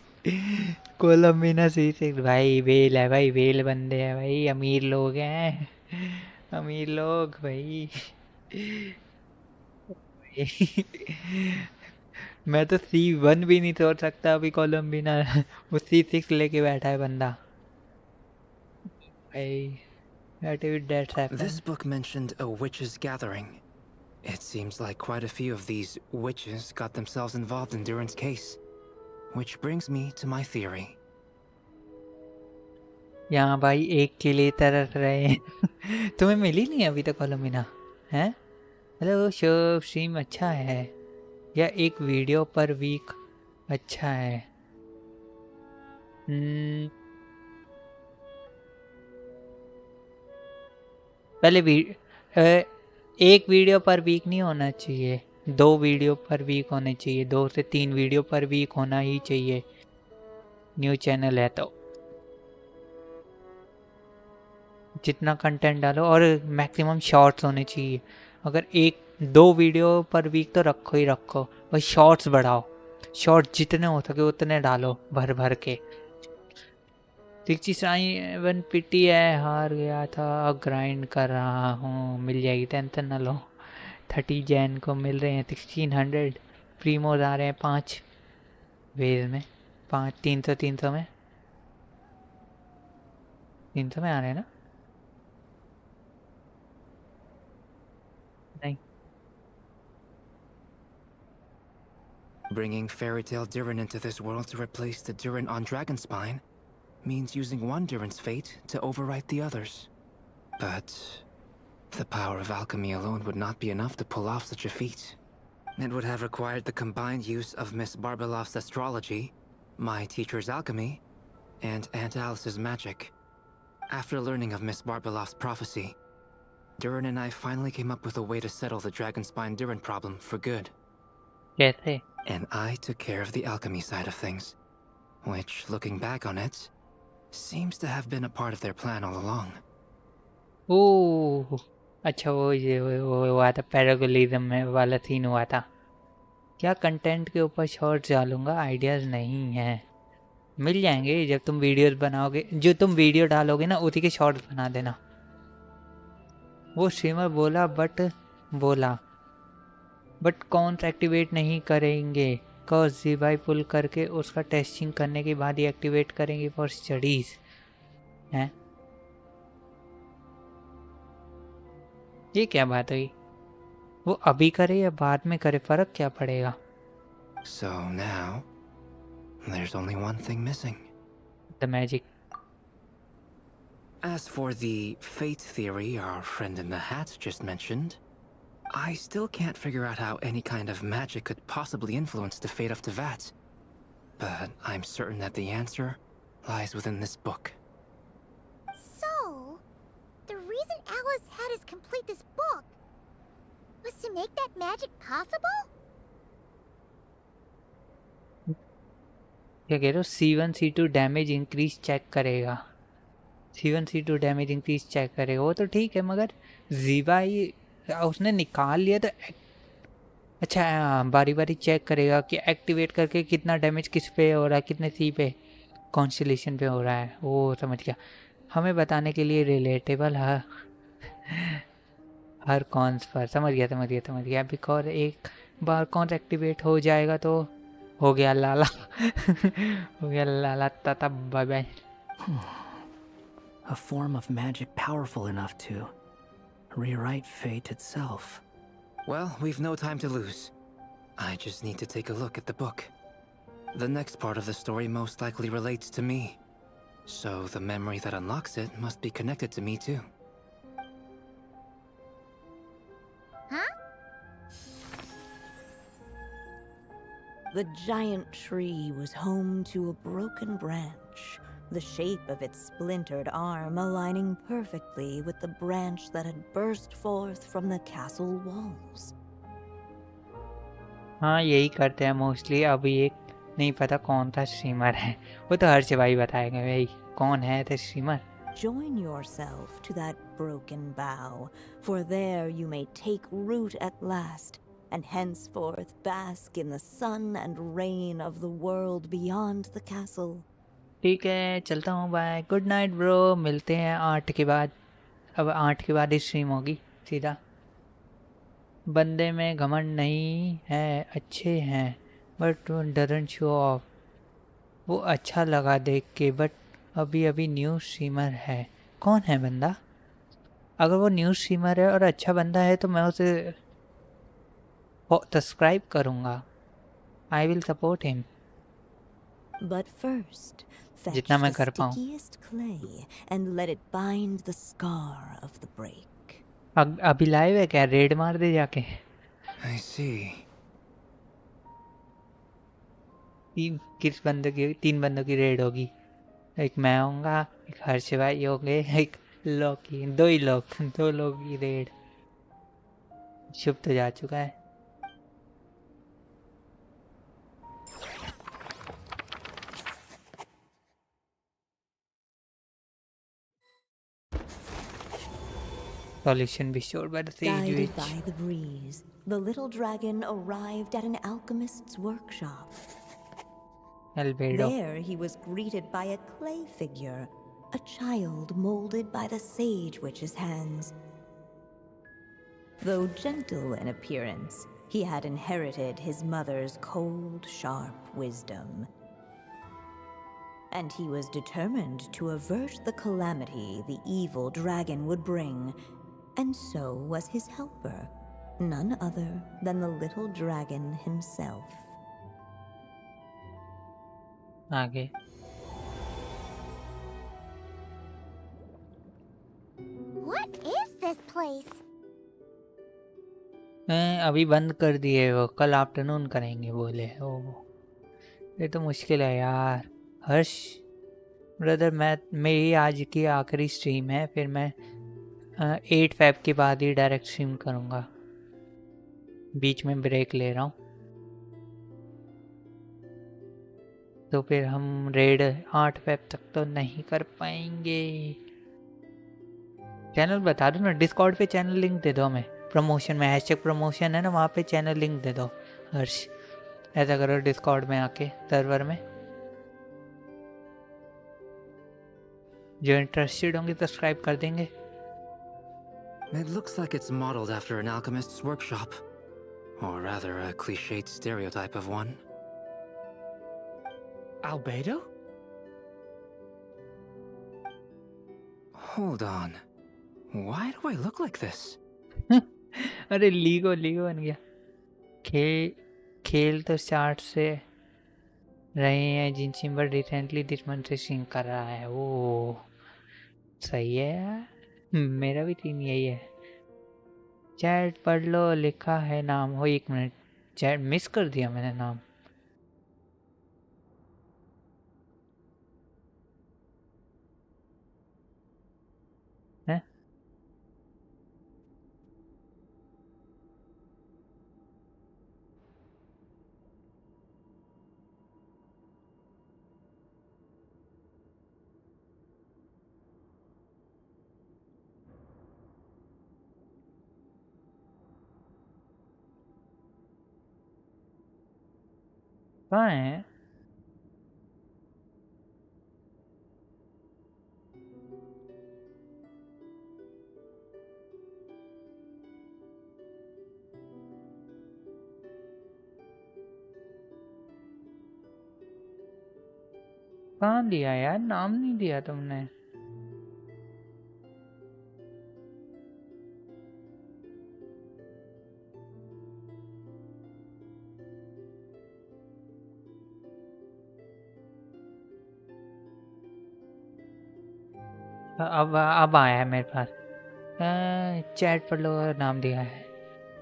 कोलम्बिना सीरीज भाई वेल है भाई, वेल बंदे हैं भाई, अमीर लोग हैं, अमीर लोग भाई। मैं तो C1 भी नहीं तोड़ सकता अभी कोलम्बिना, वो C6 लेके बैठा है बंदा भाई। That's happened. This book mentioned a witches' gathering. It seems like quite a few of these witches got themselves involved in Durin's case. Which brings me to my theory. यहाँ भाई एक के लिए तरस रहे हैं। तुम्हें मिली नहीं अभी तक कोलम्बिना हैं? हेलो शो, स्ट्रीम अच्छा है या एक वीडियो पर वीक अच्छा है? पहले एक वीडियो पर वीक नहीं होना चाहिए, 2 वीडियो पर वीक होने चाहिए, 2 से 3 वीडियो पर वीक होना ही चाहिए न्यू चैनल है तो। जितना कंटेंट डालो, और मैक्सिमम शॉर्ट्स होने चाहिए। अगर 1-2 वीडियो पर वीक तो रखो ही रखो, बस शॉर्ट्स बढ़ाओ, शॉर्ट्स जितने हो सके उतने डालो भर भर के। 67 पिटी है, हार गया था, अब ग्राइंड कर रहा हूँ, मिल जाएगी, टेंशन ना लो। 30 जैन को मिल रहे हैं 1600, प्रीमोज आ रहे हैं 5 वेज में, 5 300 में, 300 में आ रहे हैं ना? नहीं, Bringing fairy tale Durin into this world to replace the Durin on Dragonspine means using one Durin's fate to overwrite the others. But the power of alchemy alone would not be enough to pull off such a feat. It would have required the combined use of Miss Barbeloff's astrology, my teacher's alchemy, and Aunt Alice's magic. After learning of Miss Barbeloff's prophecy, Durin and I finally came up with a way to settle the Dragonspine Durin problem for good. कैसे? And I took care of the alchemy side of things, which, looking back on it, seems to have been a part of their plan all along. ओह अच्छा, वो हुआ था, पैरागोलिज्म में वाला scene हुआ था क्या? कंटेंट के ऊपर शॉर्ट्स डालूंगा, आइडियाज़ नहीं हैं, मिल जाएंगे जब तुम वीडियोस बनाओगे। जो तुम वीडियो डालोगे ना उसी के शॉर्ट्स बना देना। वो स्ट्रीमर बोला बट कौन एक्टिवेट नहीं करेंगे, कॉज जीवाई पुल करके उसका टेस्टिंग करने के बाद ही एक्टिवेट करेंगे फॉर स्टडीज हैं। ये क्या बात हुई? वो अभी करे या बाद में करे, फर्क क्या पड़ेगा? So now, there's only one thing missing. The magic. As for the fate theory our friend in the hat just mentioned, I still can't figure out how any kind of magic could possibly influence the fate of Tevat. But I'm certain that the answer lies within this book. So, the reason make that magic possible? क्या कह रहे हो? C1 C2 damage increase check करेगा। C1 C2 damage increase check करेगा, वो तो ठीक है, मगर जीवाई उसने निकाल लिया तो अच्छा बारी बारी चेक करेगा कि एक्टिवेट करके कितना डैमेज किस पे हो रहा है, कितने सी पे कॉन्स्टेलेशन पे हो रहा है। वो समझ गया, हमें बताने के लिए रिलेटेबल है हर कॉन्स पर। समझ गया। बिकॉज एक बार कॉन्स एक्टिवेट हो जाएगा तो हो गया लाला हो गया लाला ताता, bye bye. A form of magic powerful enough to rewrite fate itself. Well, we've no time to lose. I just need to take a look at the book. The next part of the story most likely relates to me. So the memory that unlocks it must be connected to me too. Huh? The giant tree was home to a broken branch, the shape of its splintered arm aligning perfectly with the branch that had burst forth from the castle walls. हाँ यही करते हैं mostly. अभी एक नहीं पता कौन था स्ट्रीमर है, वो तो हर्ष भाई बताएंगे भाई कौन है थे streamer. Join yourself to that broken bough, for there you may take root at last, and henceforth bask in the sun and rain of the world beyond the castle. ठीक है चलता हूँ, बाय, गुड नाइट ब्रो, मिलते हैं 8 के बाद। अब 8 के बाद ही स्ट्रीम होगी सीधा। बंदे में घमंड नहीं है, अच्छे हैं बट डजंट शो ऑफ। वो अच्छा लगा देख के, बट अभी अभी न्यू स्ट्रीमर है। कौन है बंदा? अगर वो न्यू स्ट्रीमर है और अच्छा बंदा है तो मैं उसे सब्सक्राइब करूँगा। I will support him But first, fetch जितना मैं the कर पाऊँ। stickiest clay and let it bind the scar of the break. अभी लाइव है क्या? रेड मार दे जाके। I see. तीन बंदों की रेड होगी। एक मैं होऊंगा, एक हर्ष भाई होंगे, एक लॉकी, दो लोग की रेड। शुभ तो जा चुका है। Solution be stored by the sage Guided witch. by the breeze, the little dragon arrived at an alchemist's workshop. Albedo. There he was greeted by a clay figure, a child molded by the sage witch's hands. Though gentle in appearance, he had inherited his mother's cold, sharp wisdom. And he was determined to avert the calamity the evil dragon would bring, and so was his helper, none other than the little dragon himself. आगे What is this place? अभी बंद कर दिए, वो कल afternoon करेंगे बोले। ओ ये तो मुश्किल है यार। हर्ष ब्रदर, मेरी आज की आखिरी स्ट्रीम है, फिर मैं 8 फेब के बाद ही डायरेक्ट स्ट्रीम करूँगा। बीच में ब्रेक ले रहा हूँ, तो फिर हम रेड 8 फेब तक तो नहीं कर पाएंगे। चैनल बता दो ना, डिस्कॉर्ड पे चैनल लिंक दे दो हमें। प्रमोशन में हैशटैग प्रमोशन है ना, वहाँ पे चैनल लिंक दे दो हर्ष। ऐसा करो डिस्कॉर्ड में आके सर्वर में, जो इंटरेस्टेड होंगे सब्सक्राइब कर देंगे। It looks like it's modeled after an alchemist's workshop. Or rather, a cliched stereotype of one. Albedo? Hold on. Why do I look like this? अरे लीगो बन गया। खेल तो स्टार्ट से रहे हैं जिनसिन, बट रिसेंटली दिस मंथ से सिंग कर रहा है। वो सही है यार, मेरा भी टीम यही है। चैट पढ़ लो, लिखा है नाम हो। 1 मिनट, चैट मिस कर दिया मैंने नाम। है कहाँ है? कहाँ दिया यार? नाम नहीं दिया तुमने। अब आया है मेरे पास। चैट पर लो, नाम दिया है।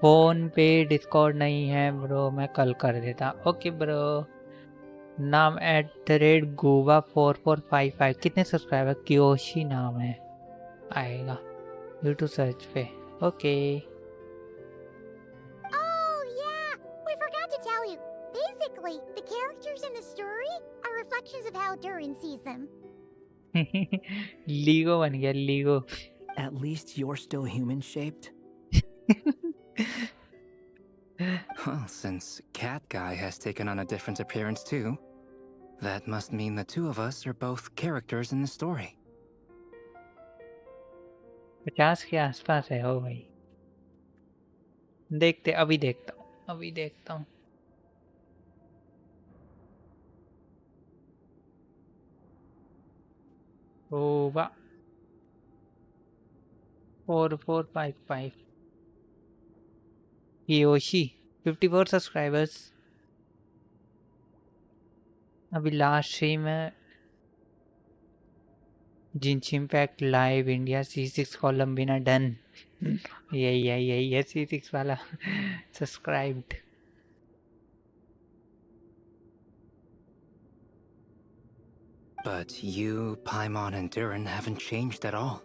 फोन पे डिस्कॉर्ड नहीं है ब्रो, मैं कल कर देता। Okay bro. नाम @gova4455। कितने सब्सक्राइबर? कियोशी नाम है, आएगा यूट्यूब सर्च पे। Okay. Oh, yeah! We forgot to tell you. Basically, the characters in the story are reflections of how Durin sees them. LIGO बन गया, LIGO. At least you're still human-shaped. Well, since Cat Guy has taken on a different appearance too, that must mean the two of us are both characters in the story. 50 के आसपास है हो भाई। देखते, अभी देखता हूँ, अभी देखता हूँ। ओ वाह, 4455 कियोशी, 54 सब्सक्राइबर्स। अभी लास्ट स्ट्रीम है Genshin Impact live India C6 Columbina done. यही है C6 वाला। Subscribed. But you, Paimon, and Durin haven't changed at all.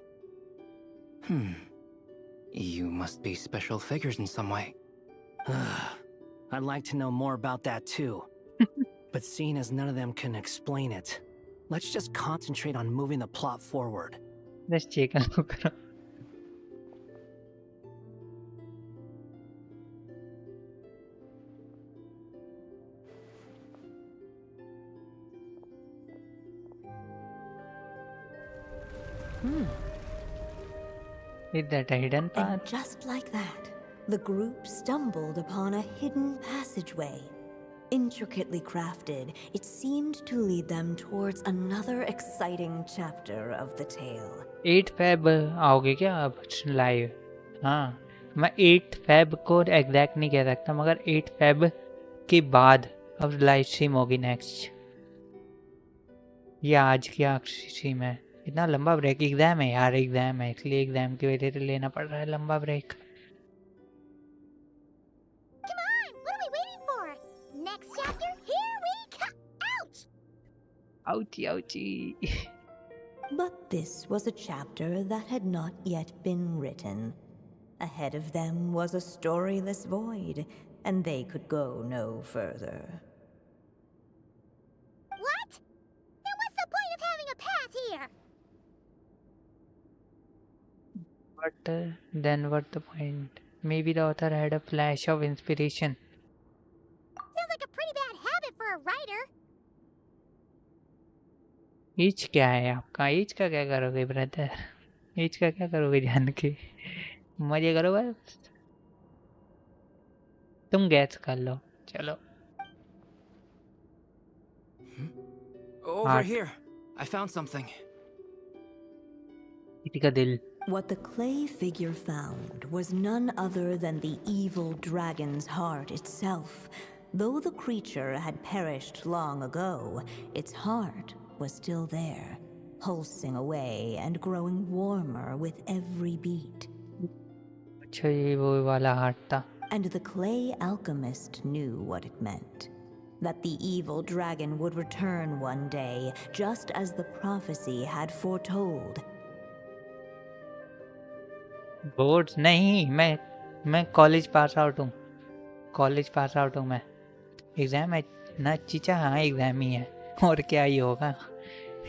You must be special figures in some way. I'd like to know more about that too. But seeing as none of them can explain it, let's just concentrate on moving the plot forward. Let's check करो। Is that a hidden path? And just like that, the group stumbled upon a hidden passageway. Intricately crafted, it seemed to lead them towards another exciting chapter of the tale. 8 Feb आओगे क्या अब live? हाँ, मैं 8 Feb को exact नहीं कह सकता, मगर 8 Feb के बाद अब लाइव स्ट्रीम होगी नेक्स्ट। ये आज की आखिरी स्ट्रीम है। इतना लंबा ब्रेक, एग्जाम है यार, एग्जाम है, इसलिए एग्जाम की वजह से लेना पड़ रहा है लंबा break. Come on! What are we waiting for? Next chapter, here we come! Ouch! Ouchie, ouchie. But this was a chapter that had not yet been written. Ahead of them was a storyless void, and they could go no further. What? Then what's the point of having a path here? But then what the point? Maybe the author had a flash of inspiration. Sounds like a pretty bad habit for a writer. Age क्या है आपका? As का क्या करोगे brother? As का क्या करोगे जान के? मजे करो बस। तुम गैस कर लो, चलो। Over here. I found something. किसी का दिल। What the clay figure found was none other than the evil dragon's heart itself. Though the creature had perished long ago, its heart was still there, pulsing away and growing warmer with every beat. अच्छा, ये वो वाला heart था। And the clay alchemist knew what it meant. That the evil dragon would return one day, just as the prophecy had foretold. Boards नहीं, मैं college pass out हूँ, college pass out हूँ मैं। एग्ज़ाम है ना चीचा? हाँ exam ही है, और क्या ही होगा।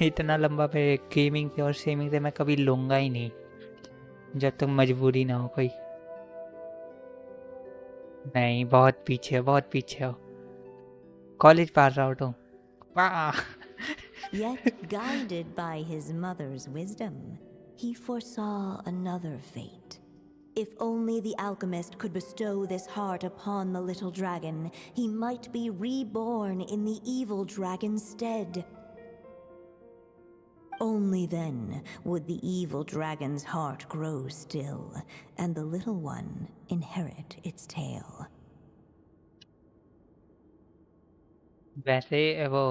इतना लंबा पे गेमिंग से और सेमिंग से मैं कभी लूँगा ही नहीं, जब तक मजबूरी ना हो कोई। नहीं, बहुत पीछे हो, बहुत पीछे हो। कॉलेज पास आउट हूँ। वाह। Yet, guided by his mother's wisdom, he foresaw another fate. If only the alchemist could bestow this heart upon the little dragon, he might be reborn in the evil dragon's stead. Only then would the evil dragon's heart grow still, and the little one inherit its tale. वैसे वो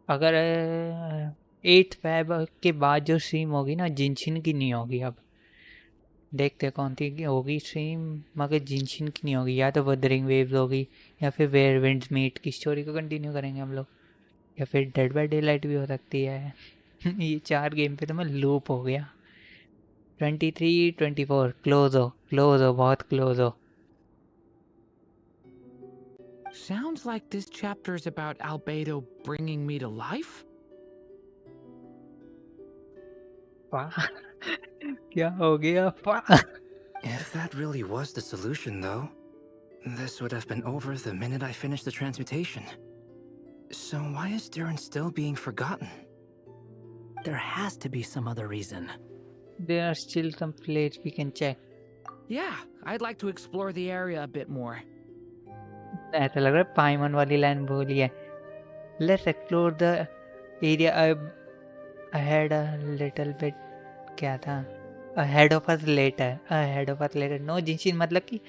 अगर 8 Feb के बाद जो stream होगी ना, जिनशिन की नहीं होगी अब। देखते कौन सी होगी स्ट्रीम, मगर जिनशिन की नहीं होगी। या तो वदरिंग वेव्स होगी, या फिर वेयर विंड्स मीट की स्टोरी को कंटिन्यू करेंगे हम लोग, या फिर डेड बाय डेलाइट भी हो सकती है। ये 4 गेम पे तो मैं लूप हो गया। 23, 24 क्लोज हो, बहुत क्लोज हो। Sounds like this chapter's about Albedo bringing me to life? वाह। क्या हो गया? वाह। If that really was the solution, though, this would have been over the minute I finished the transmutation. So why is Durin still being forgotten? There has to be some other reason. There are still some places we can check. Yeah, I'd like to explore the area a bit more. ऐसा लग रहा है पाइमन वाली line बोली है। Let's explore the area ahead a little bit। क्या था? Ahead of us later। Ahead of us later। No जिनशिन मतलब कि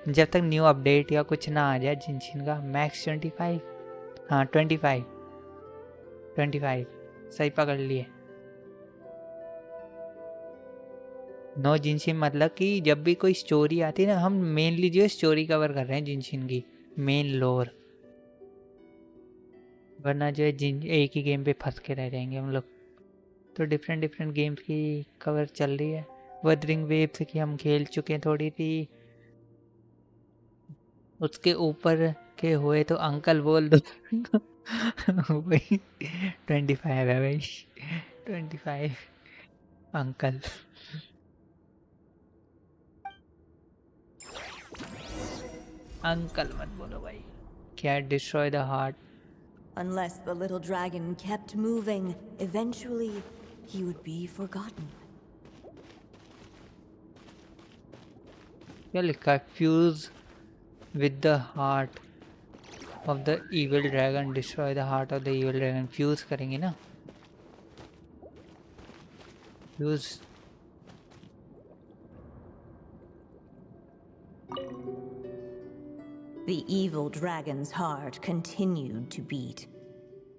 जब तक न्यू अपडेट या कुछ ना आ जाए जिनशिन का। मैक्स 25। हाँ 25 सही पकड़ लिए। नो जिनशिन मतलब कि जब भी कोई स्टोरी आती है ना, हम मेनली जो है स्टोरी कवर कर रहे हैं जिनशिन की, मेन लोर। वरना जो है एक ही गेम पे फंस के रह जाएंगे हम लोग। तो डिफरेंट गेम्स की कवर चल रही है। वदरिंग वेव्स की हम खेल चुके हैं थोड़ी सी। उसके ऊपर के हुए तो अंकल बोल दो। वही 25 है भाई। 25 अंकल। अंकल मत बोलो भाई। क्या destroy the heart? Unless the little dragon kept moving, eventually he would be forgotten. क्या लिखा है? Fuse with the heart of the evil dragon, destroy the heart of the evil dragon. Fuse करेंगे ना, fuse. The evil dragon's heart continued to beat,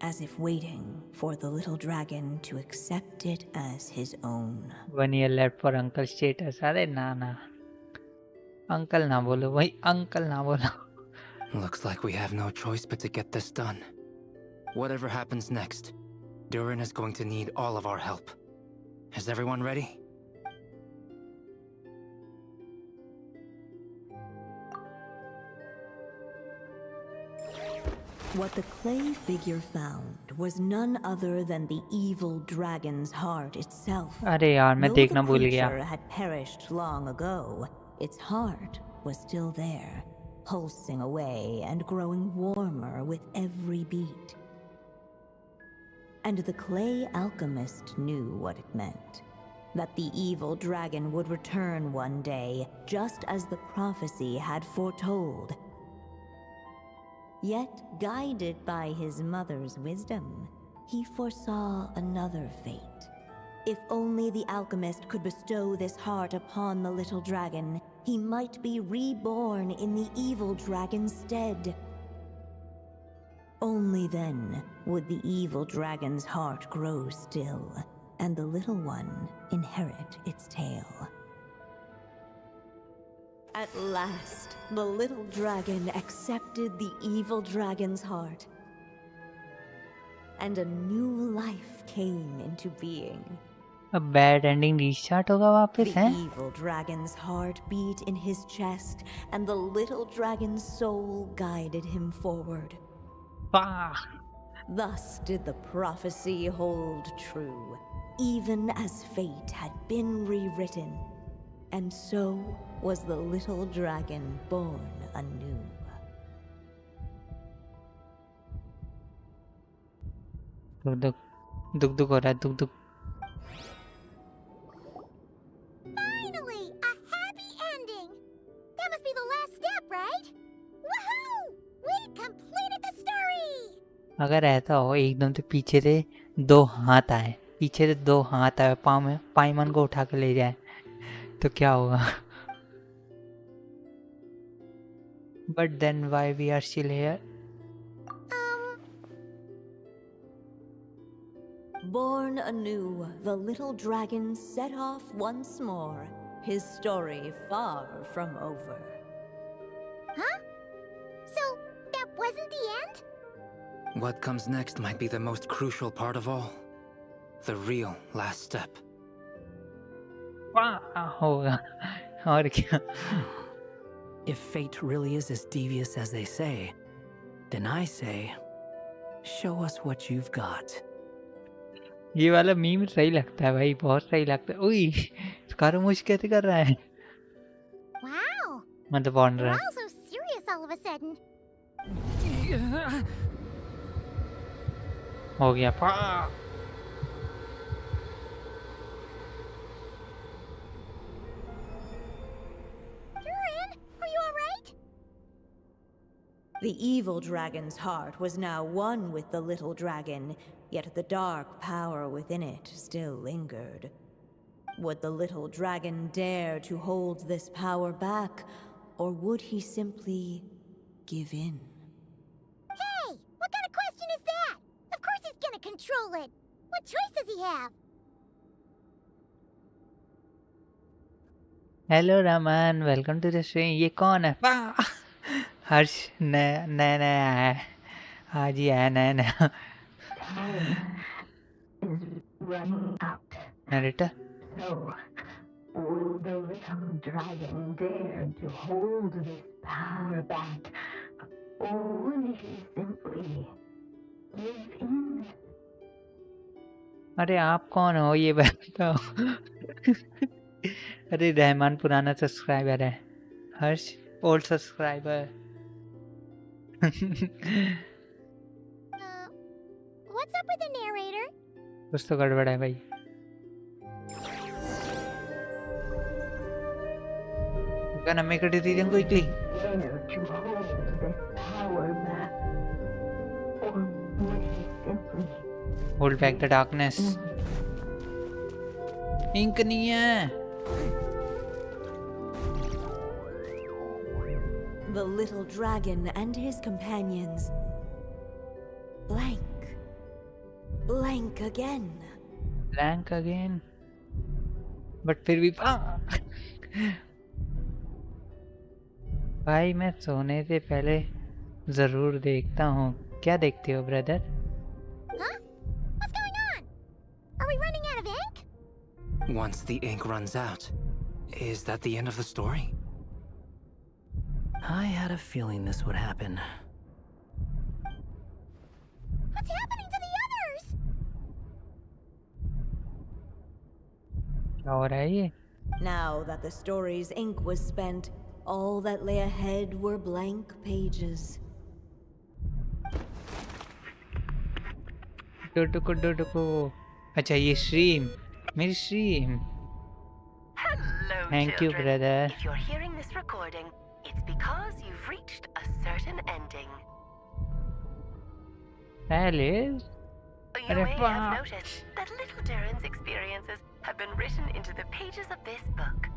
as if waiting for the little dragon to accept it as his own. 1 year left for uncle status। अरे ना ना, uncle ना बोलो भाई, uncle ना बोलो। Looks like we have no choice but to get this done. Whatever happens next, Durin is going to need all of our help. Is everyone ready? What the clay figure found was none other than the evil dragon's heart itself. अरे यार मैं Though देखना the भूल गया। creature had perished long ago, its heart was still there, pulsing away and growing warmer with every beat. And the clay alchemist knew what it meant. That the evil dragon would return one day, just as the prophecy had foretold. Yet, guided by his mother's wisdom, he foresaw another fate. If only the alchemist could bestow this heart upon the little dragon, he might be reborn in the evil dragon's stead. Only then would the evil dragon's heart grow still, and the little one inherit its tale. At last, the little dragon accepted the evil dragon's heart, and a new life came into being. अब bad ending restart होगा वापस The है? evil dragon's heart beat in his chest, and the little dragon's soul guided him forward. वाह। Thus did the prophecy hold true, even as fate had been rewritten. And so was the little dragon born anew. दुख दुख दुख दुख हो रहा है दुख दुख Finally, a happy ending! That must be the last step, right? Woohoo! We completed the story! अगर ऐसा हो एकदम से पीछे से 2 हाथ आए पीछे से 2 हाथ आए पाइमन को उठा के ले जाए तो क्या होगा but then why we are still here Born anew, the little dragon set off once more, his story far from over. Huh? So, that wasn't the end? What comes next might be the most crucial part of all. The real last step. होगा और क्या If fate really is as devious as they say, then I say, show us what you've got. ये वाला meme सही लगता है भाई बहुत सही लगता है उई स्कारमुश कैसे कर रहा है Wow! मतलब बॉन्ड You're रहा all so serious all of a sudden. हो गया Durin, are you alright? The evil dragon's heart was now one with the little dragon, yet the dark power within it still lingered. Would the little dragon dare to hold this power back, or would he simply give in? Hey! What kind of question is that? Of course he's gonna control it! What choice does he have? Hello Raman welcome to the stream ये कौन है हर्ष नया नया नया है आज ही आया नया नया Running out. Narrator So, will the little dragon dare to hold this power back? Or will he simply give in? अरे आप कौन हो ये बताओ अरे रहमान पुराना सब्सक्राइबर है Harsh old subscriber What's up with the narrator? कुछ तो गड़बड़ है भाई Gonna make a decision quickly. Dare to hold this power back? Or will he simply Hold back the darkness. Ink नहीं है The little dragon and his companions. Blank. Blank again. Blank again. But फिर भी भाई मैं सोने से पहले जरूर देखता हूँ क्या देखते हो brother Huh? What's going on? Are we running out of ink? Once the ink runs out, is that the end of the story? I had a feeling this would happen. What's happening to the others? क्या हो रहा है ये Now that the story's ink was spent, all that lay ahead were blank pages. डुडुको अच्छा ये stream मेरी stream Hello, Thank you, children. brother. If you're hearing this recording, it's because you've reached a certain ending. Dailies You अरे may वाह have noticed that little Durin's experiences have been written into the pages of this book.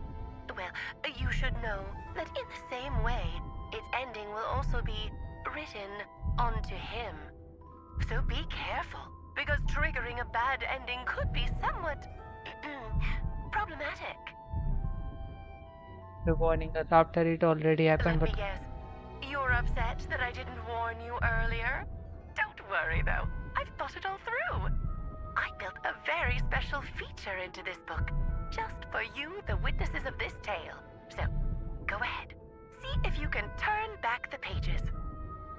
Well, you should know that in the same way, its ending will also be written onto him. So be careful, because triggering a bad ending could be somewhat problematic. The warning us after it already happened Let me but guess. You're upset that I didn't warn you earlier? Don't worry though, I've thought it all through. I built a very special feature into this book, just for you, the witnesses of this tale. So, go ahead. See if you can turn back the pages.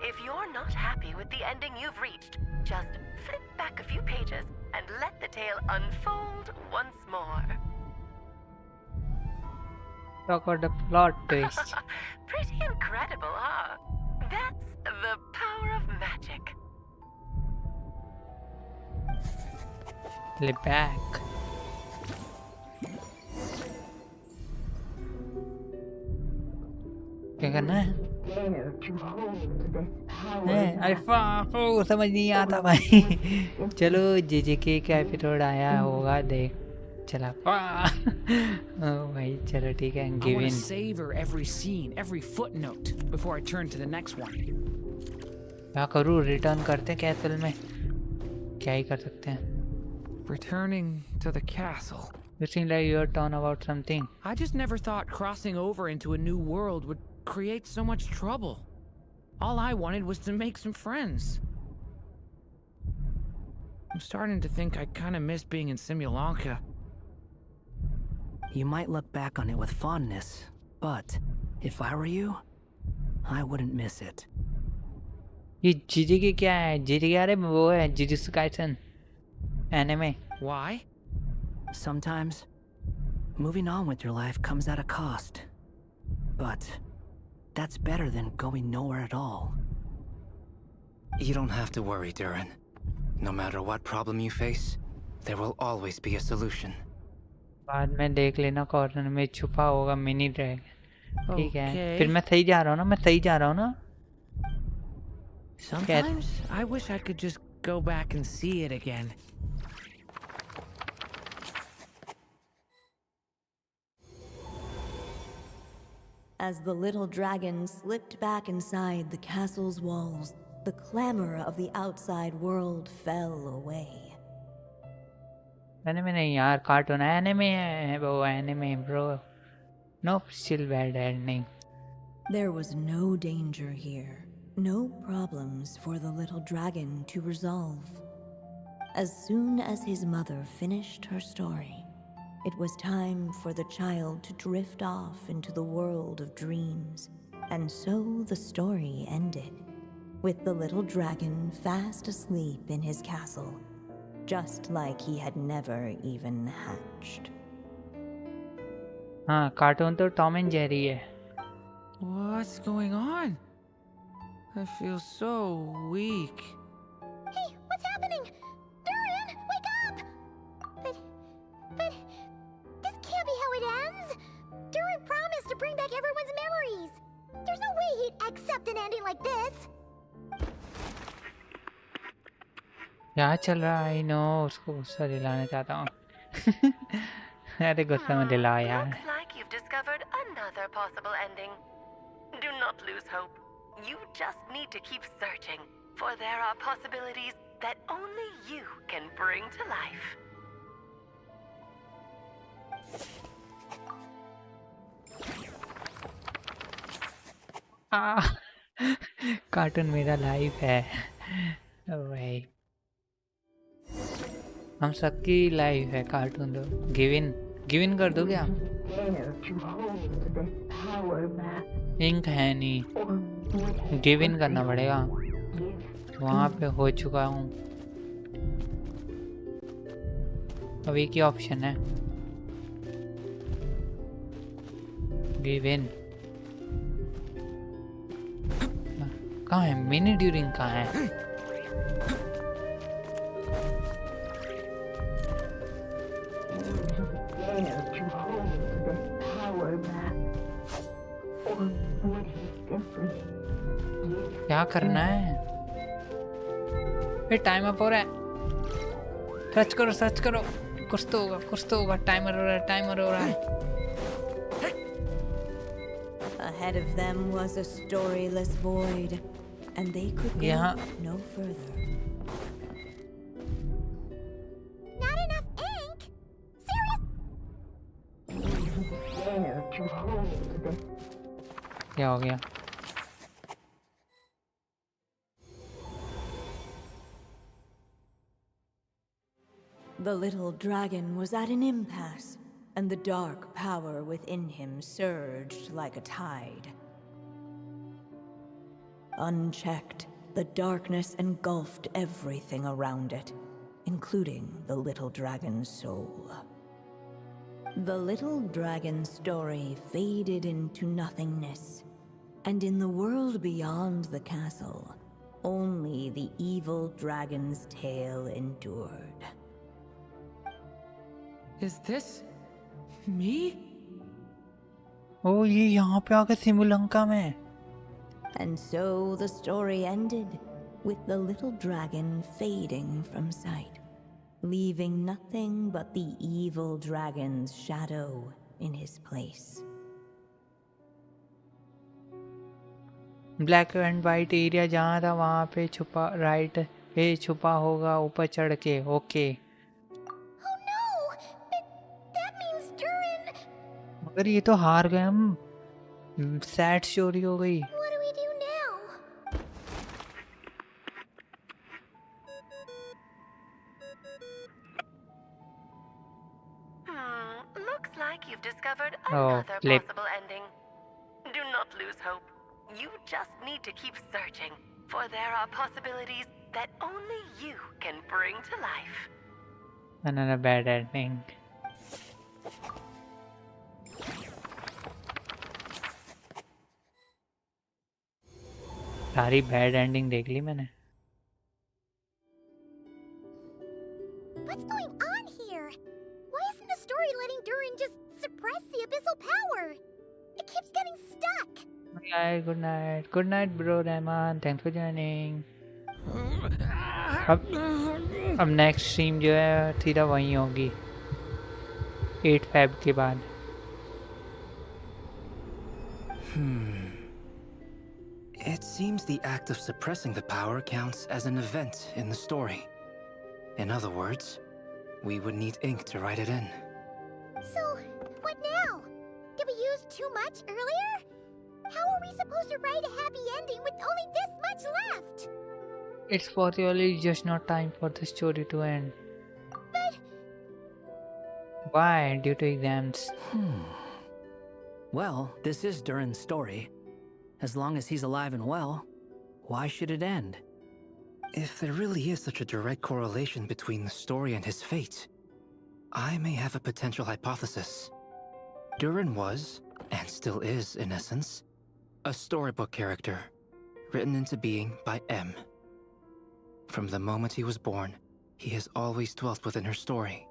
If you're not happy with the ending you've reached, just flip back a few pages and let the tale unfold once more. talk about the plot twist Pretty incredible, huh? That's the power of magic. ले back. क्या करना है? Dare to hold this power अरे back. फाक समझ नहीं आता भाई। चलो जेजेके का एपिसोड आया होगा देख चला ओ भाई चलो ठीक है I give want to in. savor every scene, every footnote before I turn to the next one. क्या करूँ रिटर्न करते हैं कैसल में क्या ही कर सकते हैं। Returning to the castle. You seem like you're torn about something. I just never thought crossing over into a new world would create so much trouble. All I wanted was to make some friends. I'm starting to think I kind of miss being in Simulanka. You might look back on it with fondness, but if I were you, I wouldn't miss it. ये जीजेके क्या है? जीजेके अरे वो है jujutsu Kaisen anime. Why? Sometimes, moving on with your life comes at a cost. But that's better than going nowhere at all. You don't have to worry, Durin. No matter what problem you face, there will always be a solution. बाद में देख लेना corner में छुपा होगा mini dragon. ठीक है Okay. फिर मैं सही जा रहा हूँ ना मैं सही जा रहा हूँ ना। Sometimes I wish I could just go back and see it again. As the little dragon slipped back inside the castle's walls, the clamor of the outside world fell away. Anime नहीं यार cartoon है anime है वो anime bro. Know still bad ending. There was no danger here, no problems for the little dragon to resolve. As soon as his mother finished her story, it was time for the child to drift off into the world of dreams. And so the story ended, with the little dragon fast asleep in his castle, just like he had never even hatched. हाँ cartoon तो Tom and Jerry है। What's going on? I feel so weak. Hey, what's happening? Durin, wake up! But, this can't be how it ends. Durin promised to bring back everyone's memories. There's no way he'd accept an ending like this. क्या चल रहा है? I know उसको गुस्सा दिलाना चाहता हूँ। अरे गुस्सा में दिलाओ यार। Looks like you've discovered another possible ending. Do not lose hope. You just need to keep searching, for there are possibilities that only you can bring to life. Cartoon मेरा लाइफ है भाई। हम सबकी लाइफ है cartoon तो give in कर दो क्या? Dare to hold this power back. Ink है नहीं Or would गिव इन करना पड़ेगा। give वहाँ पे हो चुका हूँ। अब एक ही ऑप्शन है गिव इन। कहाँ है मिनी ड्यूरिंग कहाँ है? dare to hold this power back. Or would he simply give क्या करना है? टाइम अप हो रहा है। सर्च करो कुछ तो होगा टाइमर हो रहा है। Ahead of them was a storyless void, and they could go Yeah. no further. Not enough ink? Serious? dare to hold this क्या हो गया? The little dragon was at an impasse, and the dark power within him surged like a tide. Unchecked, the darkness engulfed everything around it, including the little dragon's soul. The little dragon's story faded into nothingness, and in the world beyond the castle, only the evil dragon's tale endured. Is this me? ओ ये यहाँ पे आके सिमुलंका में. And so the story ended, with the little dragon fading from sight, leaving nothing but the evil dragon's shadow in his place. Black and white area जहाँ था वहाँ पे छुपा राइट पे छुपा होगा ऊपर चढ़ के. Okay. Oh no! That means Durin... मगर ये तो हार गए हम. सैड स्टोरी हो गई. What do we do now? Looks like you've discovered Oh, another flip. possible ending. Do not lose hope. You just need to keep searching, for there are possibilities that only you can bring to life. Another bad ending. सारी bad ending देख ली मैंने. What's going on here? Why isn't the story letting Durin just suppress the abyssal power? It keeps getting stuck. Good night. Good night, bro Rahman. Thanks for joining. अब next stream जो है सीधा वहीं होगी 8 Feb के बाद. It seems the act of suppressing the power counts as an event in the story. In other words, we would need ink to write it in. So, what now? Did we use too much earlier? How are we supposed to write a happy ending with only this much left? It's possibly just not time for the story to end. But... Why? Due to exams. Well, this is Durin's story. As long as he's alive and well, why should it end? If there really is such a direct correlation between the story and his fate, I may have a potential hypothesis. Durin was, and still is in essence, a storybook character, written into being by M. From the moment he was born, he has always dwelt within her story.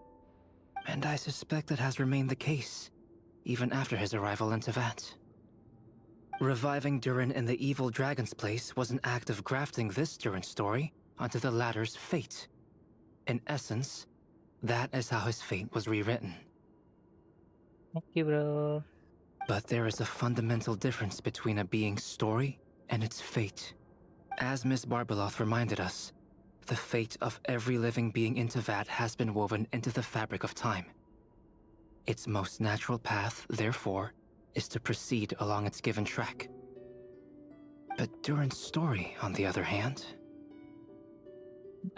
And I suspect that has remained the case, even after his arrival in Tevat. Reviving Durin in the evil dragon's place was an act of grafting this Durin story onto the latter's fate. In essence, that is how his fate was rewritten. Thank you, bro. But there is a fundamental difference between a being's story and its fate. As Miss Barbeloth reminded us, the fate of every living being in Tevat has been woven into the fabric of time. Its most natural path, therefore, is to proceed along its given track. But Durin's story, on the other hand...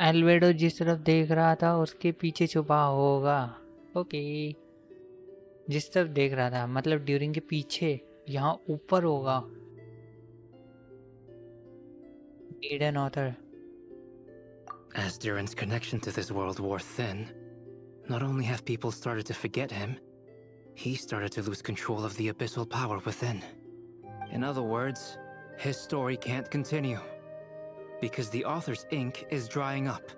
एल्वेडो जिस तरफ देख रहा था उसके पीछे छुपा होगा. Okay. जिस तरफ देख रहा था मतलब ड्यूरिंग के पीछे यहाँ ऊपर होगा. Need an author. As Durin's connection to this world wore thin, not only have people started to forget him, he started to lose control of the abyssal power within. In other words, his story can't continue, because the author's ink is drying up.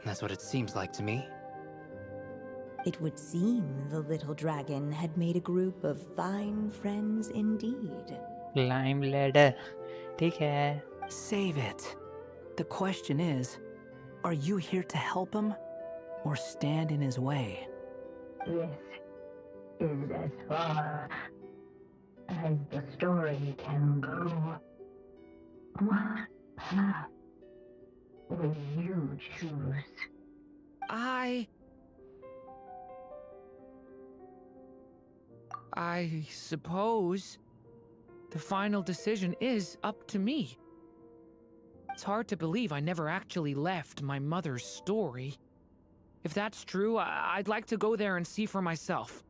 That's what it seems like to me. It would seem the little dragon had made a group of fine friends indeed. Climb ladder. ठीक है. Save it. The question is, are you here to help him or stand in his way? This is as far as the story can go. What path will you choose? I suppose the final decision is up to me. It's hard to believe I never actually left my mother's story. If that's true, I'd like to go there and see for myself.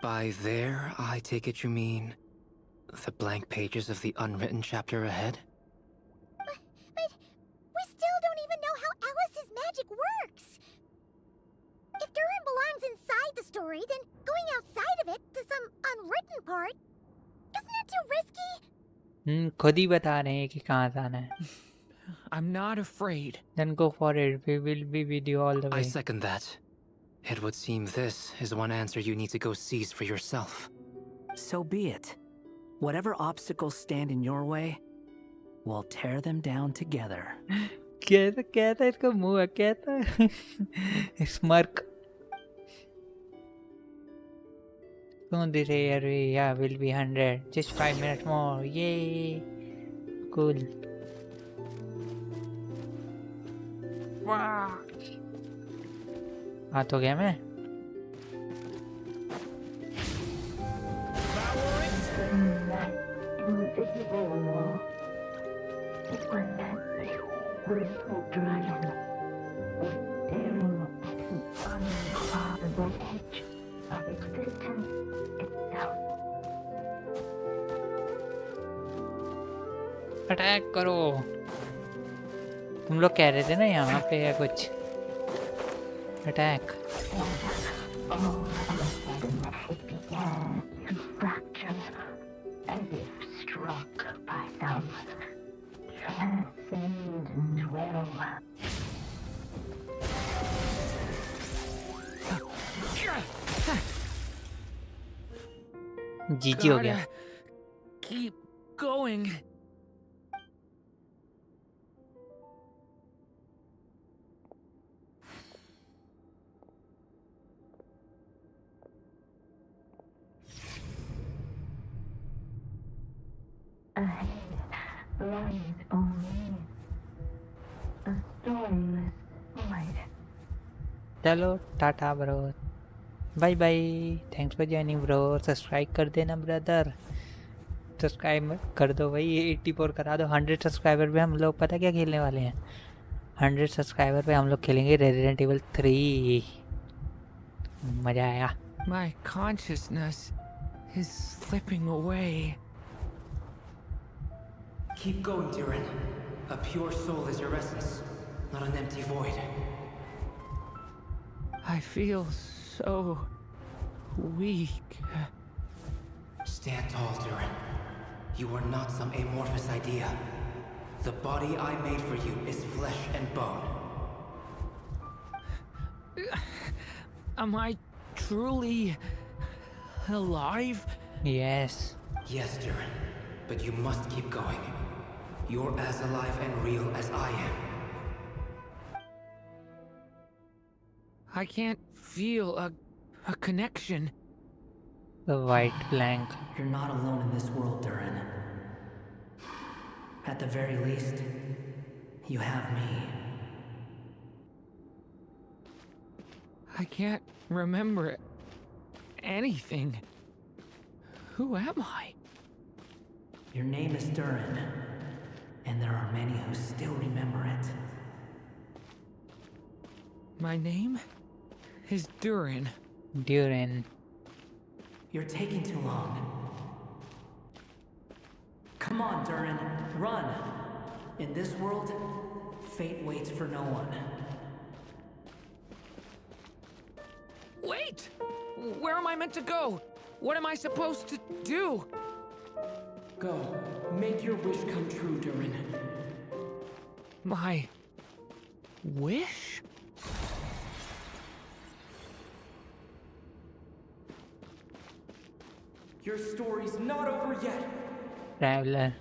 By there, I take it you mean the blank pages of the unwritten chapter ahead? But we still don't even know how Alice's magic works. If Durin belongs inside the story, then going outside of it to some unwritten part, isn't it too risky? खुद ही बता रहे हैं कि कहाँ जाना है. I'm not afraid. Then go for it. We will be with you all the way. I second that. It would seem this is one answer you need to go seize for yourself. So be it. Whatever obstacles stand in your way, we'll tear them down together. कहता इसका मुंह है, कहता smirk. Soon this area will be 100. Just 5 minutes more. Yay! Cool. Wow. आ तो गया मैं. Invisible wall. It was that little dragon was staring at the uncrossable edge of existence itself. Attack करो. तुम लोग कह रहे थे ना यहाँ पे है कुछ. Attack. It began to fracture as if struck by some transcendent will. जीजी हो गया. Keep going. Ahead lies only a storyless void. चलो ta-ta bro. Bye bye. Thanks for joining bro. Subscribe कर देना ब्रदर. सब्सक्राइब कर दो भाई. 84 करा दो. 100 सब्सक्राइबर पे हम लोग पता क्या खेलने वाले हैं. 100 सब्सक्राइबर पे हम लोग खेलेंगे रेजिडेंट इवल 3. मजा आएगा. My consciousness is slipping away. Keep going, Durin. A pure soul is your essence, not an empty void. I feel so weak. Stand tall, Durin. You are not some amorphous idea. The body I made for you is flesh and bone. Am I truly alive? Yes. Yes, Durin. But you must keep going. You're as alive and real as I am. I can't feel a connection. The white blank. You're not alone in this world, Durin. At the very least, you have me. I can't remember anything. Who am I? Your name is Durin, and there are many who still remember it. My name is Durin. Durin. You're taking too long. Come on, Durin, run! In this world, fate waits for no one. Wait! Where am I meant to go? What am I supposed to do? Go. Make your wish come true, Durin. My wish? Your story's not over yet. Traveler.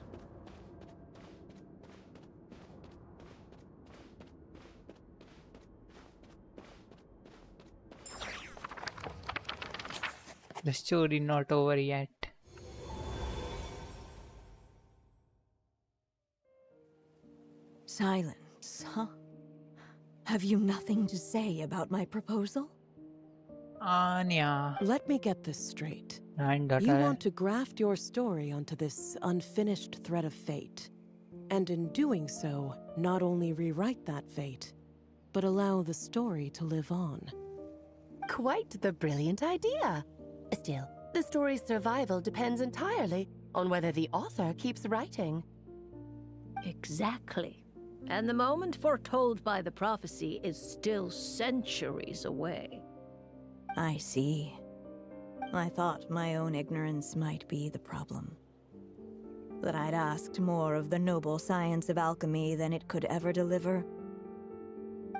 The story not over yet. Silence, huh? Have you nothing to say about my proposal? Anya. Let me get this straight. Nine daughter. You want to graft your story onto this unfinished thread of fate. And in doing so, not only rewrite that fate, but allow the story to live on. Quite the brilliant idea. Still, the story's survival depends entirely on whether the author keeps writing. Exactly. And the moment foretold by the prophecy is still centuries away. I see. I thought my own ignorance might be the problem. That I'd asked more of the noble science of alchemy than it could ever deliver.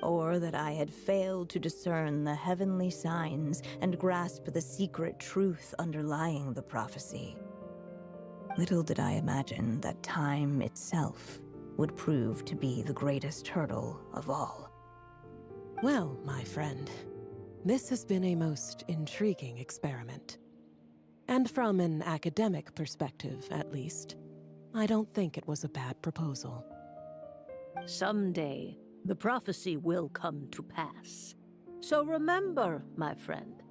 or that I had failed to discern the heavenly signs and grasp the secret truth underlying the prophecy. Little did I imagine that time itself would prove to be the greatest hurdle of all. Well, my friend, this has been a most intriguing experiment. And from an academic perspective, at least, I don't think it was a bad proposal. Someday, the prophecy will come to pass. So remember, my friend,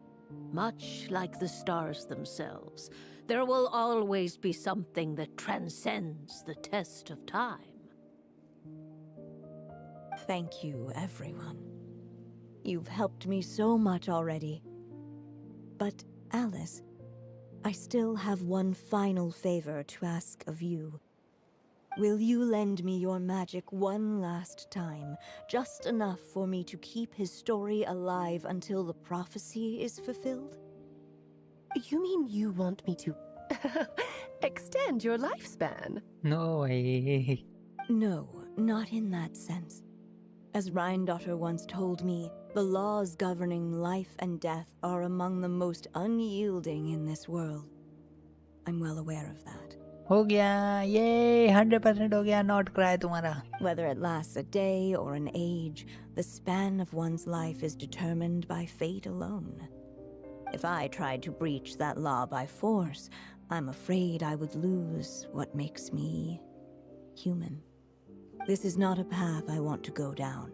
much like the stars themselves, there will always be something that transcends the test of time. Thank you, everyone. You've helped me so much already. But, Alice, I still have one final favor to ask of you. Will you lend me your magic one last time, just enough for me to keep his story alive until the prophecy is fulfilled? You mean you want me to extend your lifespan? No way. No, not in that sense. As Rheindotter once told me, the laws governing life and death are among the most unyielding in this world. I'm well aware of that. हो गया ये 100% हो गया not cry तुम्हारा. Whether it lasts a day or an age, the span of one's life is determined by fate alone. If I tried to breach that law by force, I'm afraid I would lose what makes me human. This is not a path I want to go down.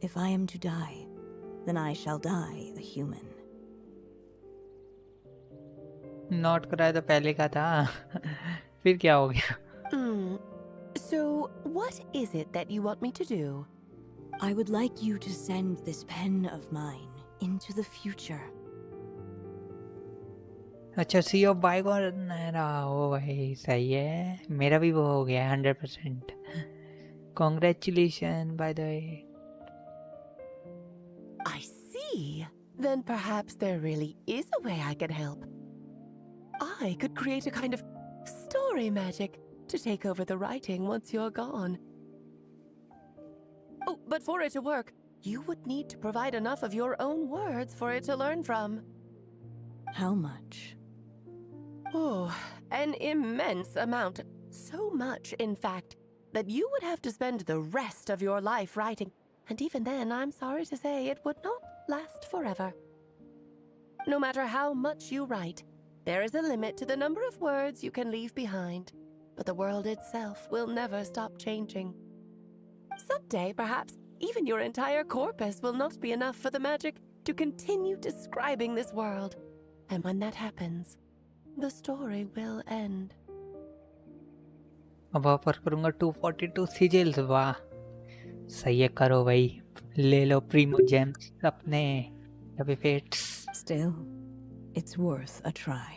If I am to die, then I shall die a human. Not cry तो पहले का था. फिर क्या हो गया? So, what is it that you want me to do? I would like you to send this pen of mine into the future. अच्छा सी of bygone रहा हो भाई. सही है. मेरा भी वो हो गया 100%. Congratulations by the way. I see. Then perhaps there really is a way I can help. I could create a kind of story magic to take over the writing once you're gone. Oh, but for it to work, you would need to provide enough of your own words for it to learn from. How much? Oh, an immense amount. So much, in fact, that you would have to spend the rest of your life writing. And even then, I'm sorry to say, it would not last forever. No matter how much you write, there is a limit to the number of words you can leave behind. But the world itself will never stop changing. Someday, perhaps, even your entire corpus will not be enough for the magic to continue describing this world. And when that happens, the story will end. अब offer करूंगा 242 सिजिल्स. वाह सही है. करो भाई. ले लो Primo James अपने एपिफेट्स. Still, it's worth a try.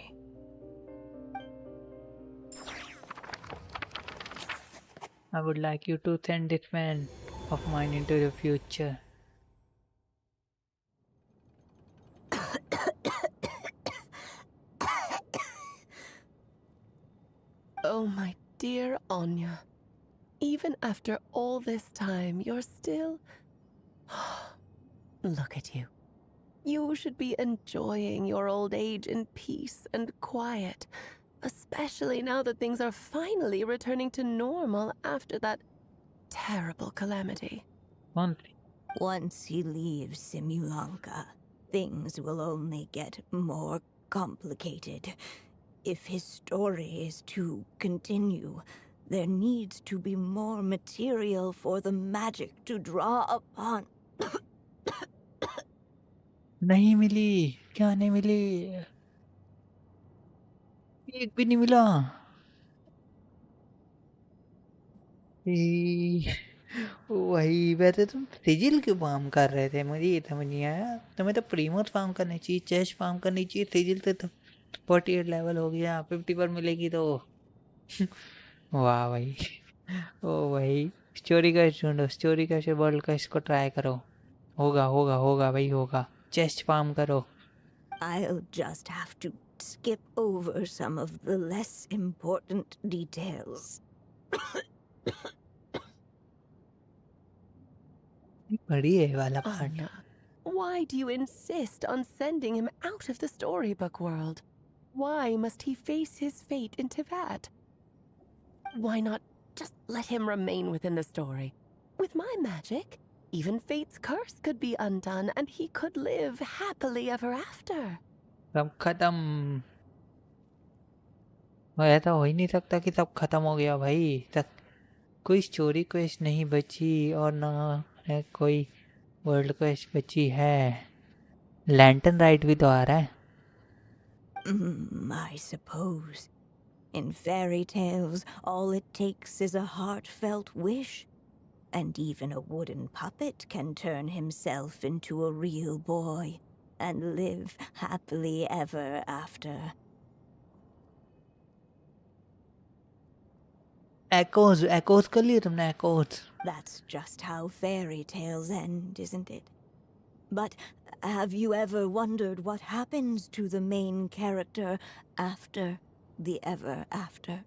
I would like you to send this man of mine into the future. Oh, my dear Anya. Even after all this time, you're still... Look at you. You should be enjoying your old age in peace and quiet, especially now that things are finally returning to normal after that terrible calamity. Once he leaves Simulanka, things will only get more complicated. If his story is to continue, there needs to be more material for the magic to draw upon. नहीं मिली. क्या नहीं मिली? एक भी नहीं मिला. वही वैसे तुम सिजिल क्यों फार्म कर रहे थे? मुझे ये समझ नहीं आया. तुम्हें तो प्रीमोस फार्म करनी चाहिए, चेस्ट फार्म करनी चाहिए. सिजिल से तो 48 लेवल हो गया. 50 पर मिलेगी तो वाह भाई. ओ भाई स्टोरी का ढूंढो. स्टोरी का वर्ल्ड का इसको ट्राई करो. होगा होगा होगा भाई होगा. चेस्ट फार्म करो. I'll just have to skip over some of the less important details. बड़ी है वाला part. Anya, why do you insist on sending him out of the storybook world? Why must he face his fate in Teyvat? Why not just let him remain within the story? With my magic, even fate's curse could be undone and he could live happily ever after. सब खत्म। और ऐसा हो ही नहीं सकता कि सब खत्म हो गया भाई। तक कोई स्टोरी क्वेस्ट नहीं बची और ना कोई वर्ल्ड क्वेस्ट बची है। लैंटर्न राइट भी तो आ रहा है। I suppose. In fairy tales, all it takes is a heartfelt wish. And even a wooden puppet can turn himself into a real boy and live happily ever after. Echoes कर लिए तुमने echoes? That's just how fairy tales end, isn't it? But have you ever wondered what happens to the main character after the ever after?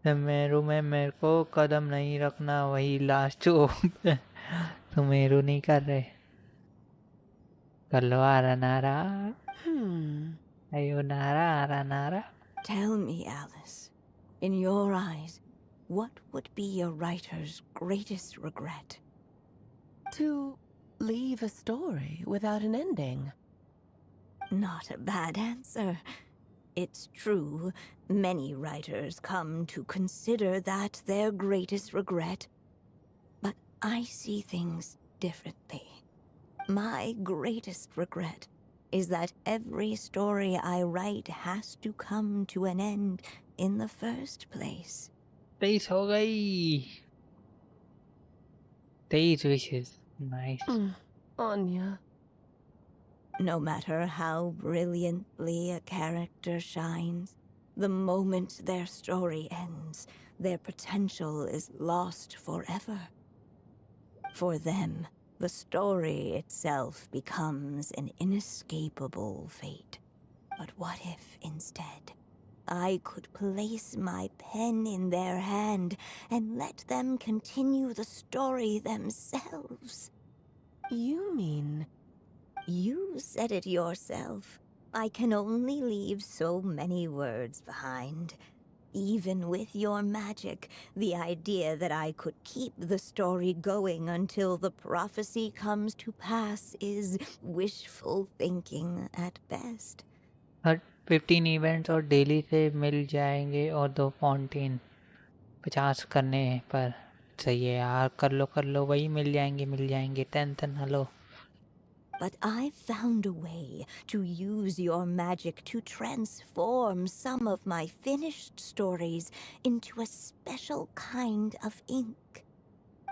Meru में मेरे को कदम नहीं रखना, वही last तो मेरू नहीं कर रहे। कर लो आरा नारा। अयो नारा आरा नारा। Tell me, Alice, in your eyes, what would be a writer's greatest regret? To leave a story without an ending. Not a bad answer. It's true, many writers come to consider that their greatest regret. But I see things differently. My greatest regret is that every story I write has to come to an end in the first place. 23 हो गई। 23 wishes. Nice. Anya. No matter how brilliantly a character shines, the moment their story ends, their potential is lost forever. For them, the story itself becomes an inescapable fate. But what if, instead, I could place my pen in their hand and let them continue the story themselves? You mean... You said it yourself. I can only leave so many words behind. Even with your magic, the idea that I could keep the story going until the prophecy comes to pass is wishful thinking at best. 15 events और daily से मिल जाएंगे और 2 fountain 50 करने पर सही है यार। कर लो वही मिल जाएंगे टेंशन ना लो। But I found a way to use your magic to transform some of my finished stories into a special kind of ink.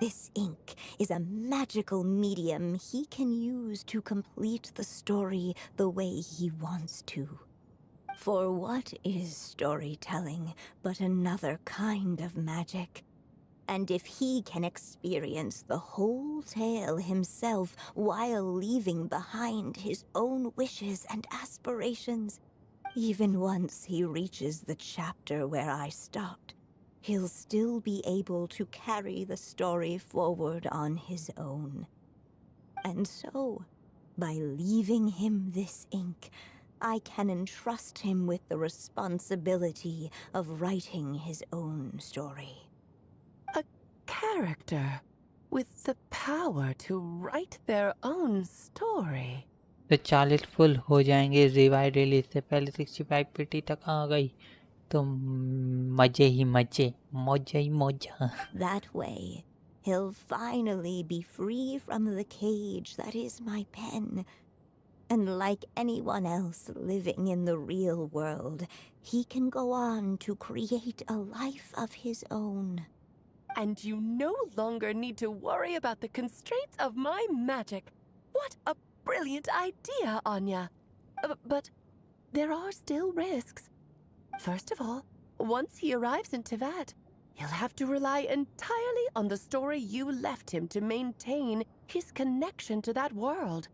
This ink is a magical medium he can use to complete the story the way he wants to. For what is storytelling but another kind of magic? And if he can experience the whole tale himself while leaving behind his own wishes and aspirations, even once he reaches the chapter where I stopped, he'll still be able to carry the story forward on his own. And so, by leaving him this ink, I can entrust him with the responsibility of writing his own story. Character with the power to write their own story. तो 40 full हो जाएंगे revive release से पहले। 65 पेटी तक आ गई तो मजे ही मजे, मौजा ही मौजा। That way, he'll finally be free from the cage that is my pen. And like anyone else living in the real world, he can go on to create a life of his own. And you no longer need to worry about the constraints of my magic. What a brilliant idea, Anya. But there are still risks. First of all, once he arrives in Teyvat, he'll have to rely entirely on the story you left him to maintain his connection to that world.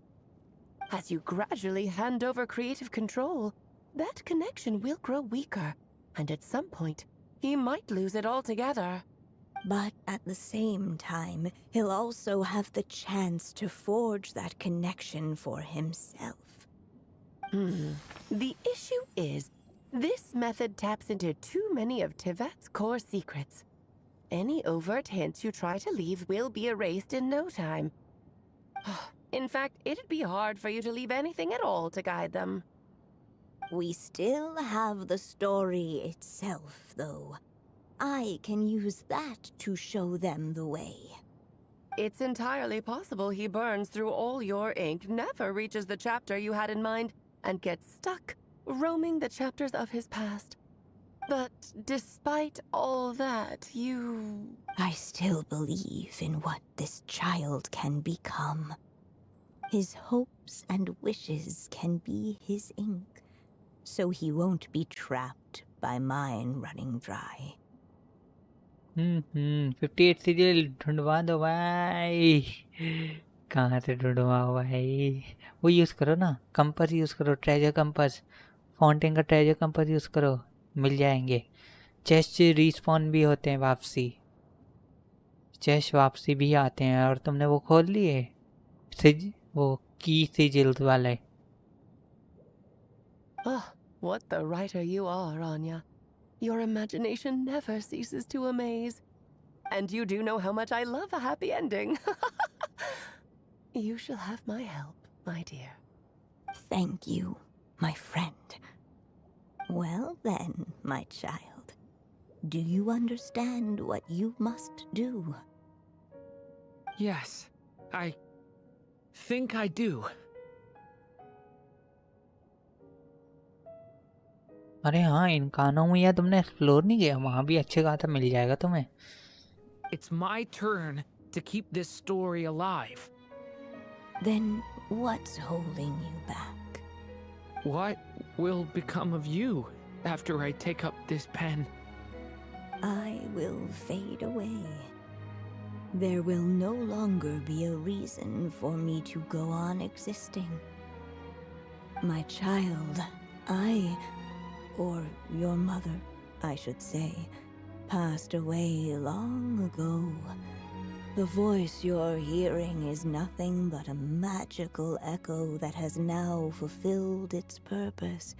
As you gradually hand over creative control, that connection will grow weaker, and at some point, he might lose it altogether. But at the same time, he'll also have the chance to forge that connection for himself. The issue is, this method taps into too many of Tevet's core secrets. Any overt hints you try to leave will be erased in no time. In fact, it'd be hard for you to leave anything at all to guide them. We still have the story itself, though. I can use that to show them the way. It's entirely possible he burns through all your ink, never reaches the chapter you had in mind, and gets stuck, roaming the chapters of his past. But despite all that, I still believe in what this child can become. His hopes and wishes can be his ink, so he won't be trapped by mine running dry. 58 serial ढूंढवा दो भाई। कहाँ से ढूंढवाओ भाई? वो use करो ना, compass use करो, treasure compass, fountain का ट्रेजर कंपास यूज़ करो, मिल जाएंगे। चेस्ट रिस्पॉन भी होते हैं, चेस्ट वापसी भी आते हैं। और तुमने वो खोल लिए वो की सिजिल वाले? What the writer you are, Anya. Your imagination never ceases to amaze. And you do know how much I love a happy ending. You shall have my help, my dear. Thank you, my friend. Well then, my child, do you understand what you must do? Yes, I think I do. अरे हाँ, इन कानों में यार तुमने explore नहीं किया, वहाँ भी अच्छे खासा मिल जाएगा तुम्हें। It's my turn to keep this story alive. Then what's holding you back? What will become of you after I take up this pen? I will fade away. There will no longer be a reason for me to go on existing. My child, or your mother, I should say, passed away long ago. The voice you're hearing is nothing but a magical echo that has now fulfilled its purpose.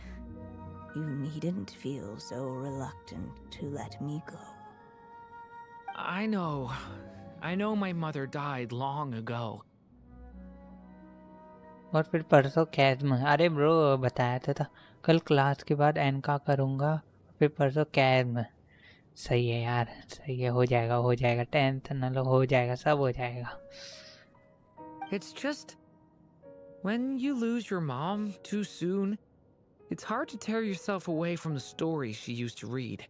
You needn't feel so reluctant to let me go. I know my mother died long ago. और फिर परसों कैद में, अरे bro बताया था कल class के बाद एनका करूँगा, फिर परसों कैद में। सही है यार, सही है, हो जाएगा, टेंशन न लो, हो जाएगा, सब हो जाएगा। It's just, when you lose your mom too soon, it's hard to tear yourself away from the stories she used to read.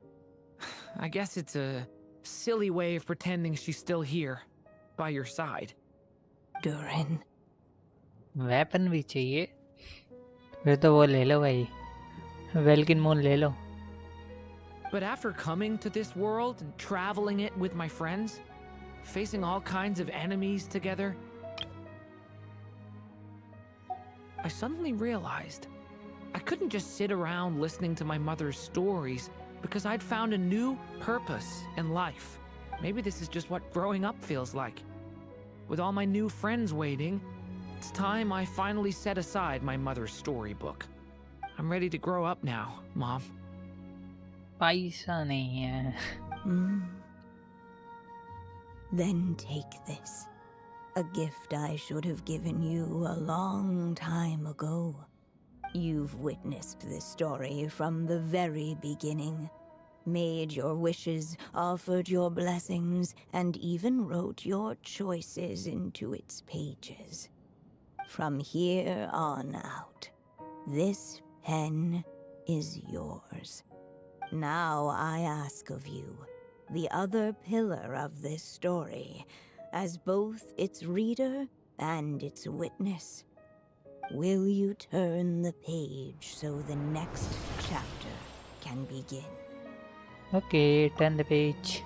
I guess it's a silly way of pretending she's still here, by your side. Durin. Weapon भी चाहिए, फिर तो वो ले लो भाई, welkin moon ले लो। But after coming to this world and traveling it with my friends, facing all kinds of enemies together, I suddenly realized I couldn't just sit around listening to my mother's stories because I'd found a new purpose in life. Maybe this is just what growing up feels like. With all my new friends waiting, it's time I finally set aside my mother's storybook. I'm ready to grow up now, Mom. पैसा नहीं है। Then take this. A gift I should have given you a long time ago. You've witnessed this story from the very beginning. Made your wishes, offered your blessings, and even wrote your choices into its pages. From here on out, this pen is yours. Now I ask of you, the other pillar of this story, as both its reader and its witness, will you turn the page so the next chapter can begin? Okay, turn the page.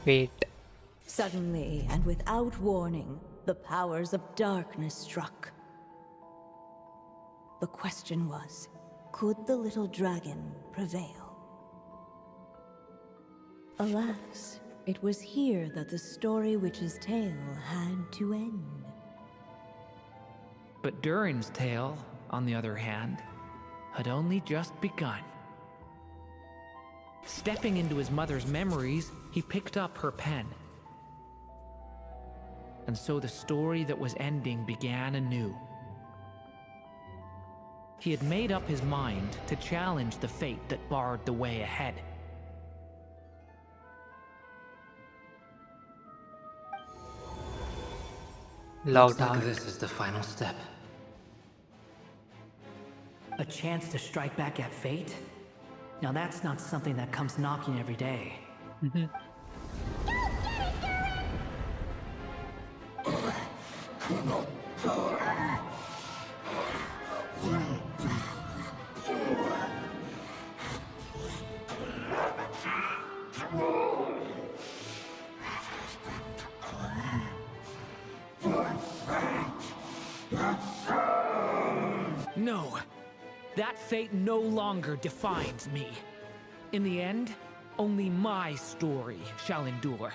Wait. Suddenly and without warning, the powers of darkness struck. The question was, could the little dragon prevail? Alas, it was here that the story witch's tale had to end. But Durin's tale, on the other hand, had only just begun. Stepping into his mother's memories, he picked up her pen. And so the story that was ending began anew. He had made up his mind to challenge the fate that barred the way ahead. Looks like this is the final step. A chance to strike back at fate? Now that's not something that comes knocking every day. No, that fate no longer defines me. In the end, only my story shall endure.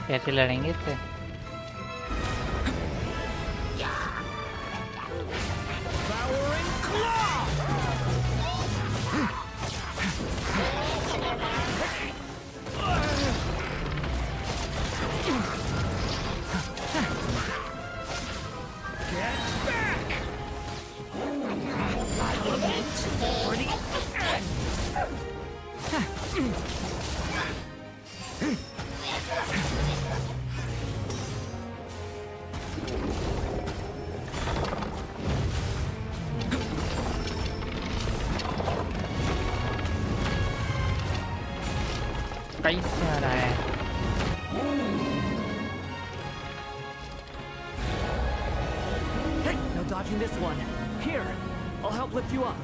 कैसे लड़ेंगे इससे? Devouring claw! Get back! For the end! कैसे आ रहा है? Hey, no dodging this one. Here, I'll help lift you up.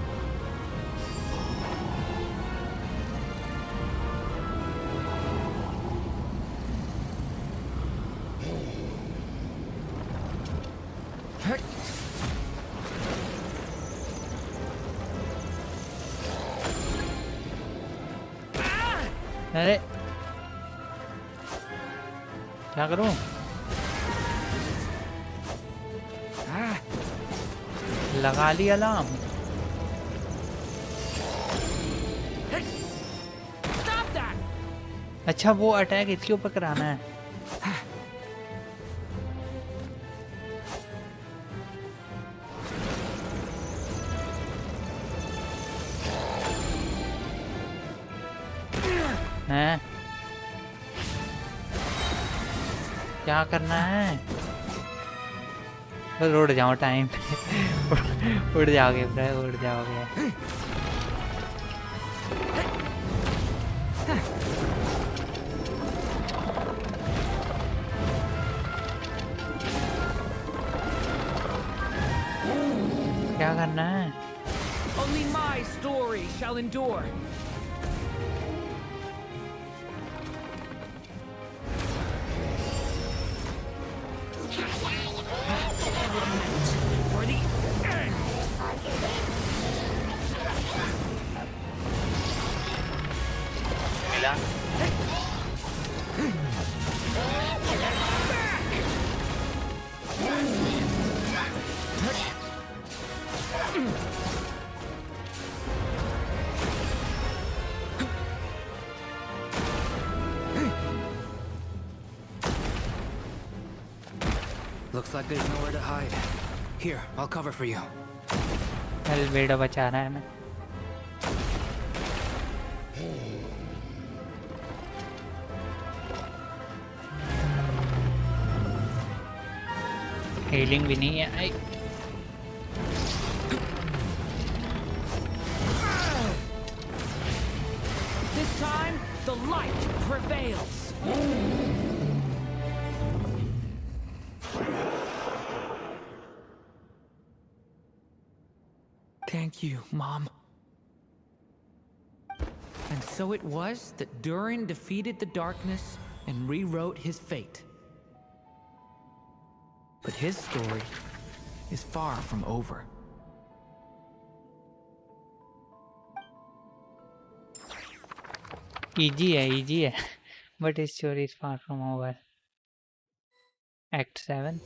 अरे क्या करूं? लगा ली अलार्म। अच्छा वो अटैक इसके ऊपर कराना है। हैं? क्या करना है? बस उड़ जाओ टाइम पे उड़ जाओगे ब्रो, उड़ जाओगे। क्या करना है? Only my story shall endure. For the end. मिला? Looks like there's nowhere to hide. Here, I'll cover for you. बेड़ा बचा रहा है मैं। हीलिंग भी नहीं है। This time, the light prevails. Thank you, Mom. And so it was that Durin defeated the darkness and rewrote his fate. But his story is far from over. Easy है but his story is far from over. Act 7.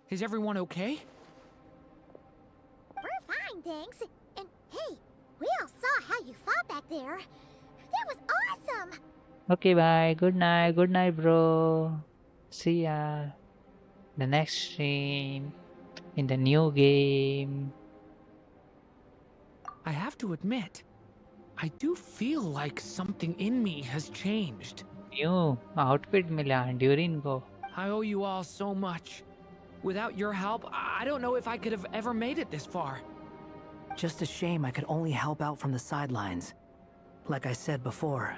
Is everyone okay? We're fine, thanks. And hey, we all saw how you fought back there. That was awesome! Okay, bye. Good night, bro. See ya. The next stream in the new game. I have to admit, I do feel like something in me has changed. New outfit मिला Durin को. I owe you all so much. Without your help, I don't know if I could have ever made it this far. Just a shame I could only help out from the sidelines. Like I said before,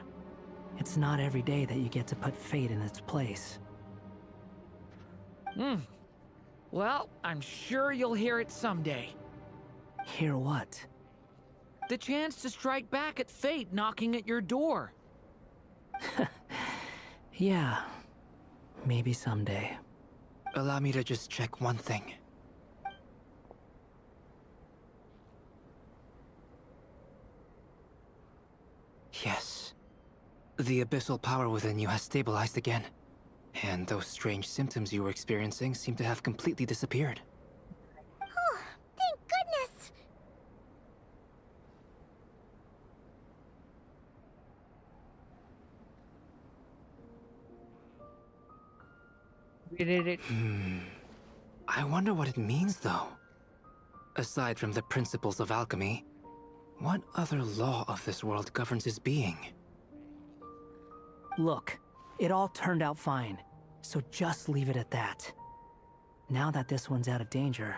it's not every day that you get to put fate in its place. Well, I'm sure you'll hear it someday. Hear what? The chance to strike back at fate knocking at your door. Yeah, maybe someday. Allow me to just check one thing. Yes. The abyssal power within you has stabilized again. And those strange symptoms you were experiencing seem to have completely disappeared. Oh, thank goodness! We did it. I wonder what it means, though. Aside from the principles of alchemy, what other law of this world governs his being? Look, it all turned out fine, so just leave it at that. Now that this one's out of danger,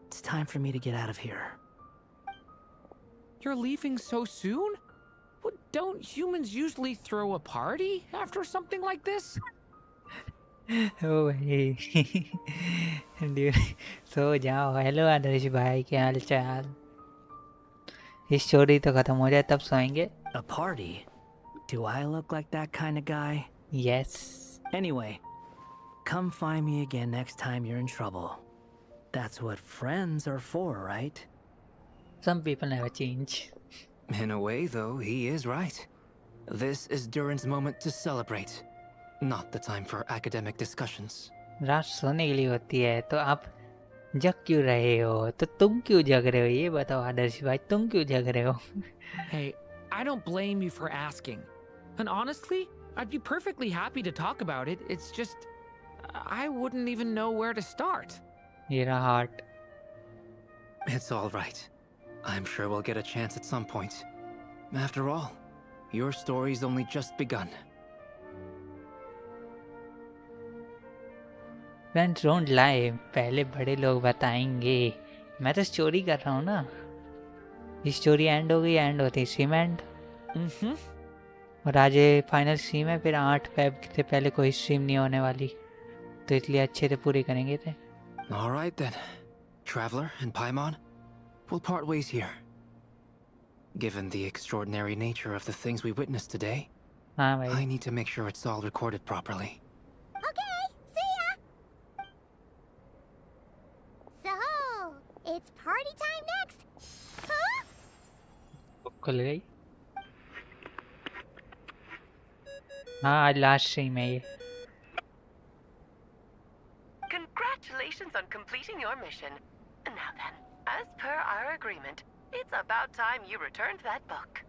it's time for me to get out of here. You're leaving so soon? What, don't humans usually throw a party after something like this? ओ भाई सो जाओ. Hello आदर्श भाई, क्या हाल चाल? ये story तो खत्म हो जाए तब सोएंगे. A party? Do I look like that kind of guy? Yes. Anyway, come find me again next time you're in trouble. That's what friends are for, right? Some people never change. In a way, though, he is right. This is Durin's moment to celebrate. Not the time for academic discussions. रात सोने के लिए होती है, तो आप जग क्यों रहे हो? तो तुम क्यों जग रहे हो? ये बताओ आदर्श भाई, तुम क्यों जग रहे हो? Hey, I don't blame you for asking. And honestly, I'd be perfectly happy to talk about it. It's just, I wouldn't even know where to start. ये रहा heart. It's all right. I'm sure we'll get a chance at some point. After all, your story's only just begun. Friends don't lie. पहले बड़े लोग बताएंगे. मैं तो story कर रहा हूँ ना. ये स्टोरी एंड हो गई, एंड होती स्ट्रीम एंड. और आज ये फाइनल स्ट्रीम है, फिर 8 फेब से पहले कोई स्ट्रीम नहीं होने वाली, तो इसलिए अच्छे से पूरी करेंगे थे. All right then, Traveler and Paimon, we'll part ways here. Given the extraordinary nature of the things we witnessed today, I need to make sure it's all recorded properly. Okay, see ya! So, it's party time next? Huh? खुल गई. हाँ, आज last stream है ये. Congratulations on completing your mission. Now then, as per our agreement, it's about time you returned that book.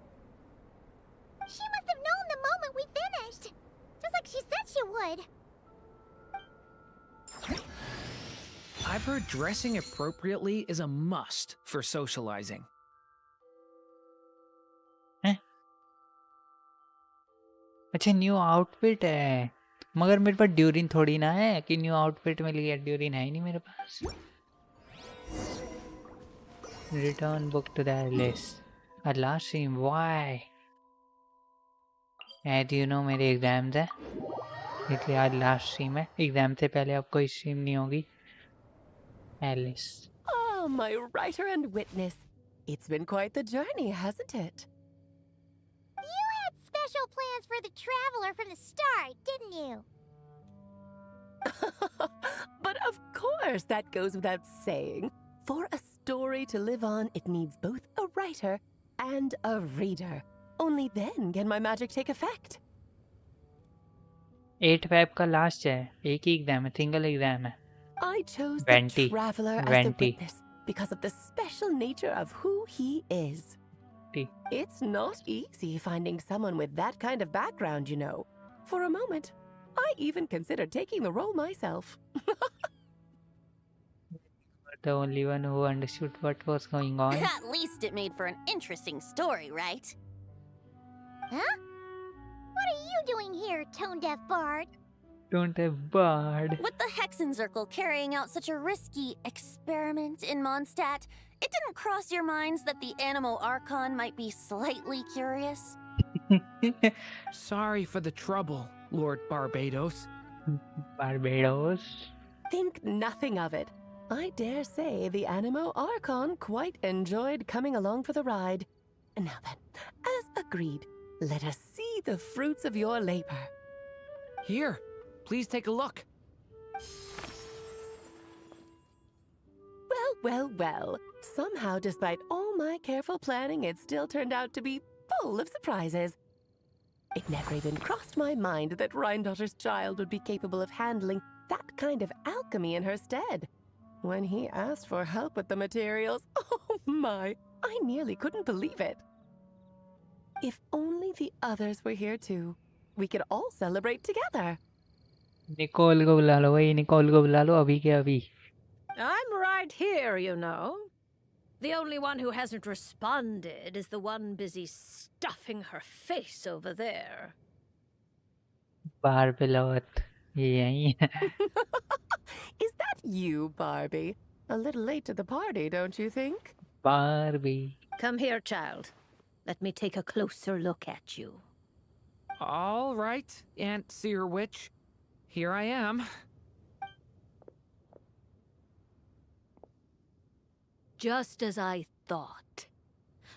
She must have known the moment we finished. Just like she said she would. I've heard dressing appropriately is a must for socializing. अच्छा, new outfit है, मगर मेरे पास durian थोड़ी ना है कि new outfit मिल गया. Durian है ही नहीं मेरे पास. Return book to Dailies. Last stream, why? As you know मेरे एग्जाम्स है, इसलिए आज लास्ट स्ट्रीम है. एग्जाम से पहले अब कोई स्ट्रीम नहीं होगी. Dailies. Oh, my writer and witness. It's been quite the journey, hasn't it? You had special plans for the traveler from the start, didn't you? But of course, that goes without saying. For a story to live on, it needs both a writer and a reader. Only then can my magic take effect. 8 Feb का last है, एक ही exam है, single exam है। I chose the 20 traveler as the 20 witness because of the special nature of who he is. It's not easy finding someone with that kind of background, you know. For a moment, I even considered taking the role myself. The only one who understood what was going on. At least it made for an interesting story, right? Huh? What are you doing here, tone-deaf bard? Don't have bard. With the Hexenzirkel carrying out such a risky experiment in Mondstadt, it didn't cross your minds that the Animo Archon might be slightly curious? Sorry for the trouble, Lord Barbados. Barbados? Think nothing of it. I dare say the Animo Archon quite enjoyed coming along for the ride. And now then, as agreed, let us see the fruits of your labor. Here, please take a look. Well. Somehow, despite all my careful planning, it still turned out to be full of surprises. It never even crossed my mind that Rhindotter's child would be capable of handling that kind of alchemy in her stead. When he asked for help with the materials, oh my, I nearly couldn't believe it. If only the others were here too, we could all celebrate together. Nicole को बुला लो भाई, Nicol को बुला लो अभी के अभी। I'm right here, you know. The only one who hasn't responded is the one busy stuffing her face over there. बाहर पे लौट, ये यहीं है। Is that you, Barbie? A little late to the party, don't you think? Barbie. Come here, child. Let me take a closer look at you. All right, Aunt Seer Witch. Here I am. Just as I thought.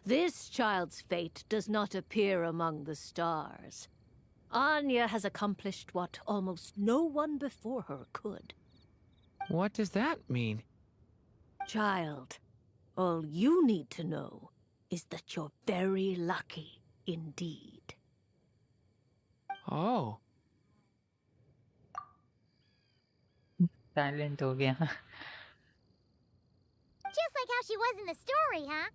This child's fate does not appear among the stars. Anya has accomplished what almost no one before her could. What does that mean? Child, all you need to know is that you're very lucky indeed. Oh. Silent हो गया। Just like how she was in the story, huh?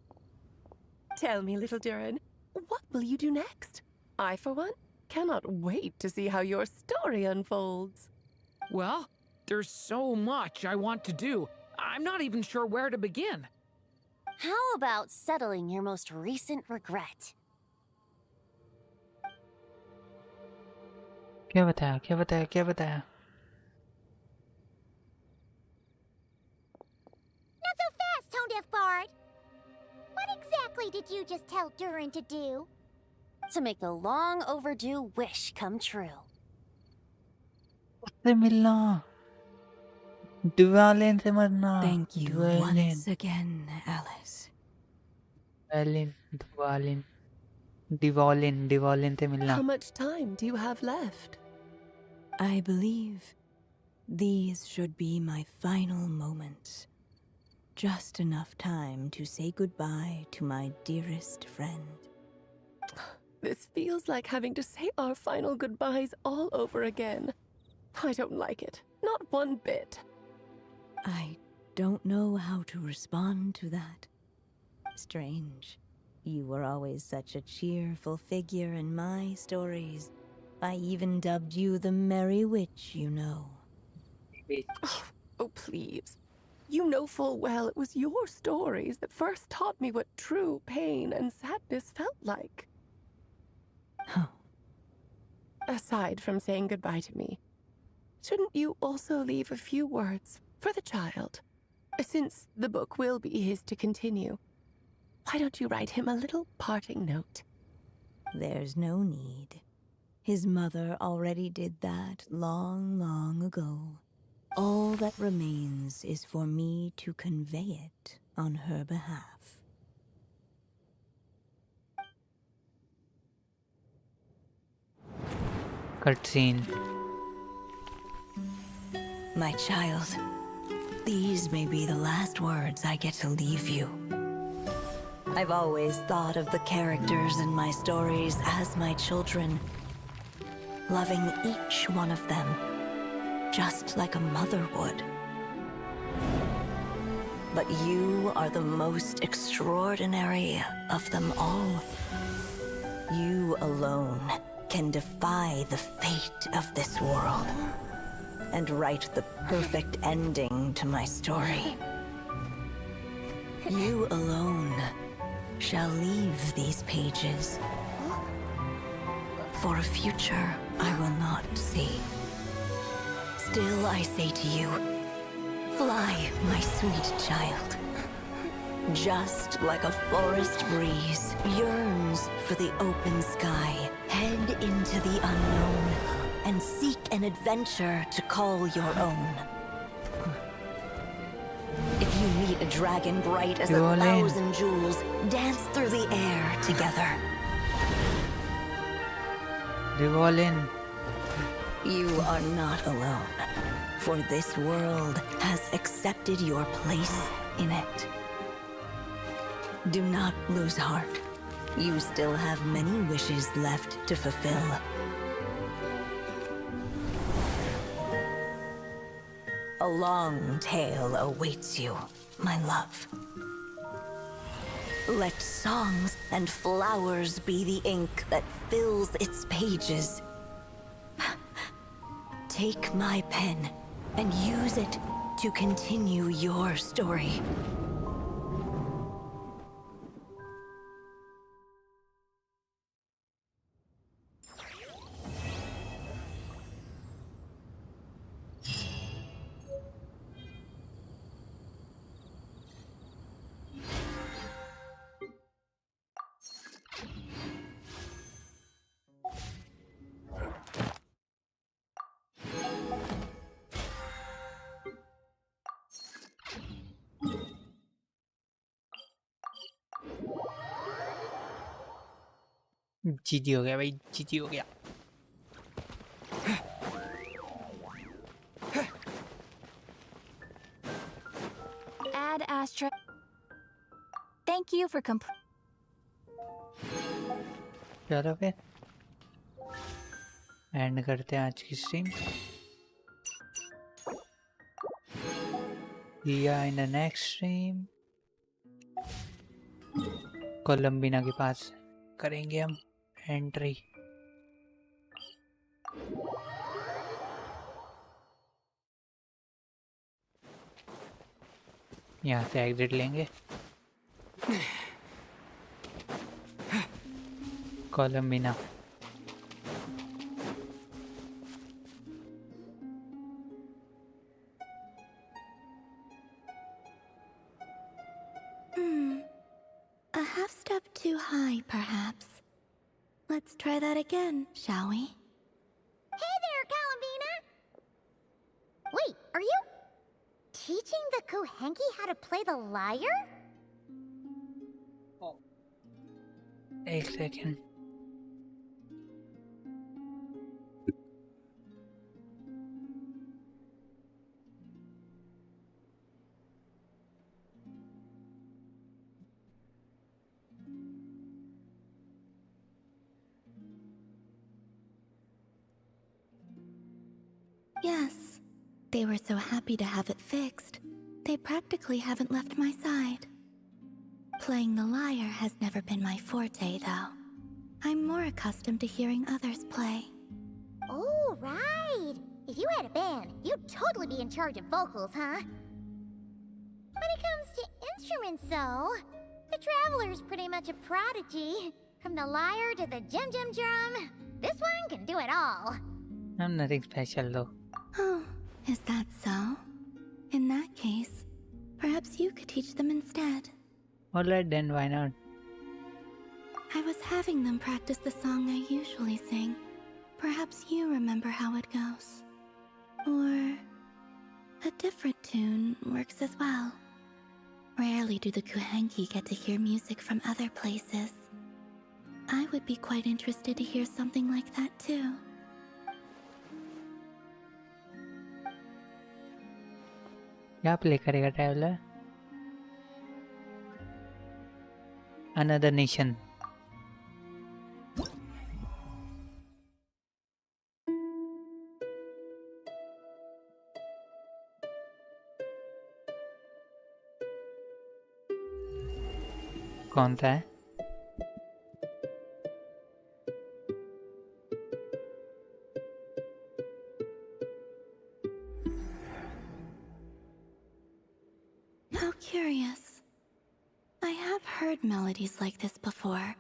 Tell me, little Durin, what will you do next? I, for one, cannot wait to see how your story unfolds. Well, there's so much I want to do. I'm not even sure where to begin. How about settling your most recent regret? क्या बताया? Not so fast, tone-deaf bard. What exactly did you just tell Durin to do? To make a long overdue wish come true. उससे मिलना, Duvalin से मरना। Thank you Duvalin. once again, Alice. Duvalin से मिलना। How much time do you have left? I believe these should be my final moments. Just enough time to say goodbye to my dearest friend. This feels like having to say our final goodbyes all over again. I don't like it. Not one bit. I don't know how to respond to that. Strange. You were always such a cheerful figure in my stories. I even dubbed you the Merry Witch, you know. Oh, please. You know full well it was your stories that first taught me what true pain and sadness felt like. Huh. Aside from saying goodbye to me, shouldn't you also leave a few words for the child? Since the book will be his to continue, why don't you write him a little parting note? There's no need. His mother already did that long, long ago. All that remains is for me to convey it on her behalf. Cutscene. My child, these may be the last words I get to leave you. I've always thought of the characters in my stories as my children, loving each one of them, just like a mother would. But you are the most extraordinary of them all. You alone can defy the fate of this world and write the perfect ending to my story. You alone shall leave these pages for a future I will not see. Still I say to you, fly, my sweet child. Just like a forest breeze yearns for the open sky, head into the unknown and seek an adventure to call your own. If you meet a dragon bright as 1,000 jewels, dance through the air together. Revolin. You are not alone, for this world has accepted your place in it. Do not lose heart. You still have many wishes left to fulfill. A long tale awaits you, my love. Let songs and flowers be the ink that fills its pages. Take my pen and use it to continue your story. जीजी हो गया भाई, जीजी हो गया. Add astra. Thank you for चलो फिर and करते हैं आज की स्ट्रीम. या इन द नेक्स्ट स्ट्रीम कोलंबिना के पास करेंगे हम एंट्री. यहाँ से एग्जिट लेंगे. कोलंबिना. A half step too high, perhaps. Let's try that again, shall we? Hey there, Columbina! Wait, are you teaching the Kuhenki how to play the lyre? एक second. Yes. They were so happy to have it fixed. They practically haven't left my side. Playing the lyre has never been my forte, though. I'm more accustomed to hearing others play. Oh, right! If you had a band, you'd totally be in charge of vocals, huh? When it comes to instruments, though, the Traveler's pretty much a prodigy. From the lyre to the jim-jim drum, this one can do it all. I'm nothing special though. Oh, is that so? In that case, perhaps you could teach them instead. Alright then, why not? I was having them practice the song I usually sing. Perhaps you remember how it goes. Or a different tune works as well. Rarely do the Kuhenki get to hear music from other places. I would be quite interested to hear something like that too. क्या play करेगा traveller? Another nation. कौन सा है? How curious. I have heard melodies like this before,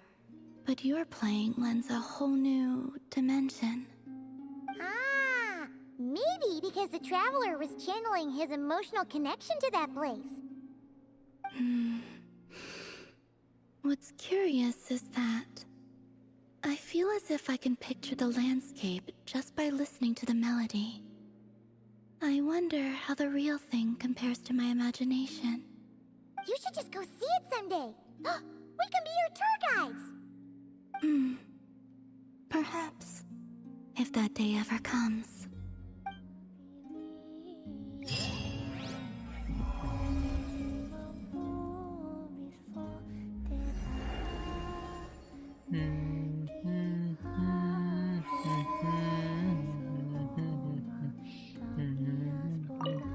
but your playing lends a whole new dimension. Ah, maybe because the traveler was channeling his emotional connection to that place. What's curious is that I feel as if I can picture the landscape just by listening to the melody. I wonder how the real thing compares to my imagination. You should just go see it someday. We can be your tour guides. Perhaps, if that day ever comes.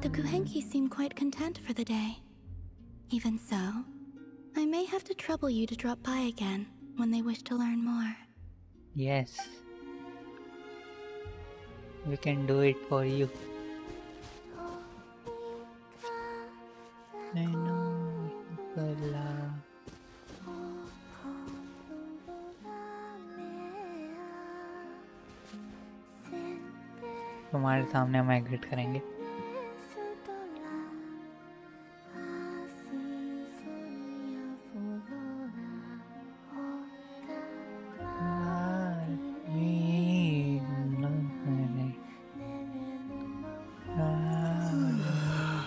The Kuhenki seem quite content for the day. Even so, I may have to trouble you to drop by again when they wish to learn more. Yes. We can do it for you. I know, Bella. तुम्हारे सामने migrate करेंगे।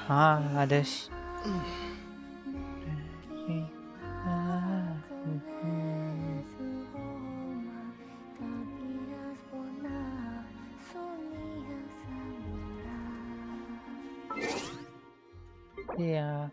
हाँ आदर्श। Yeah.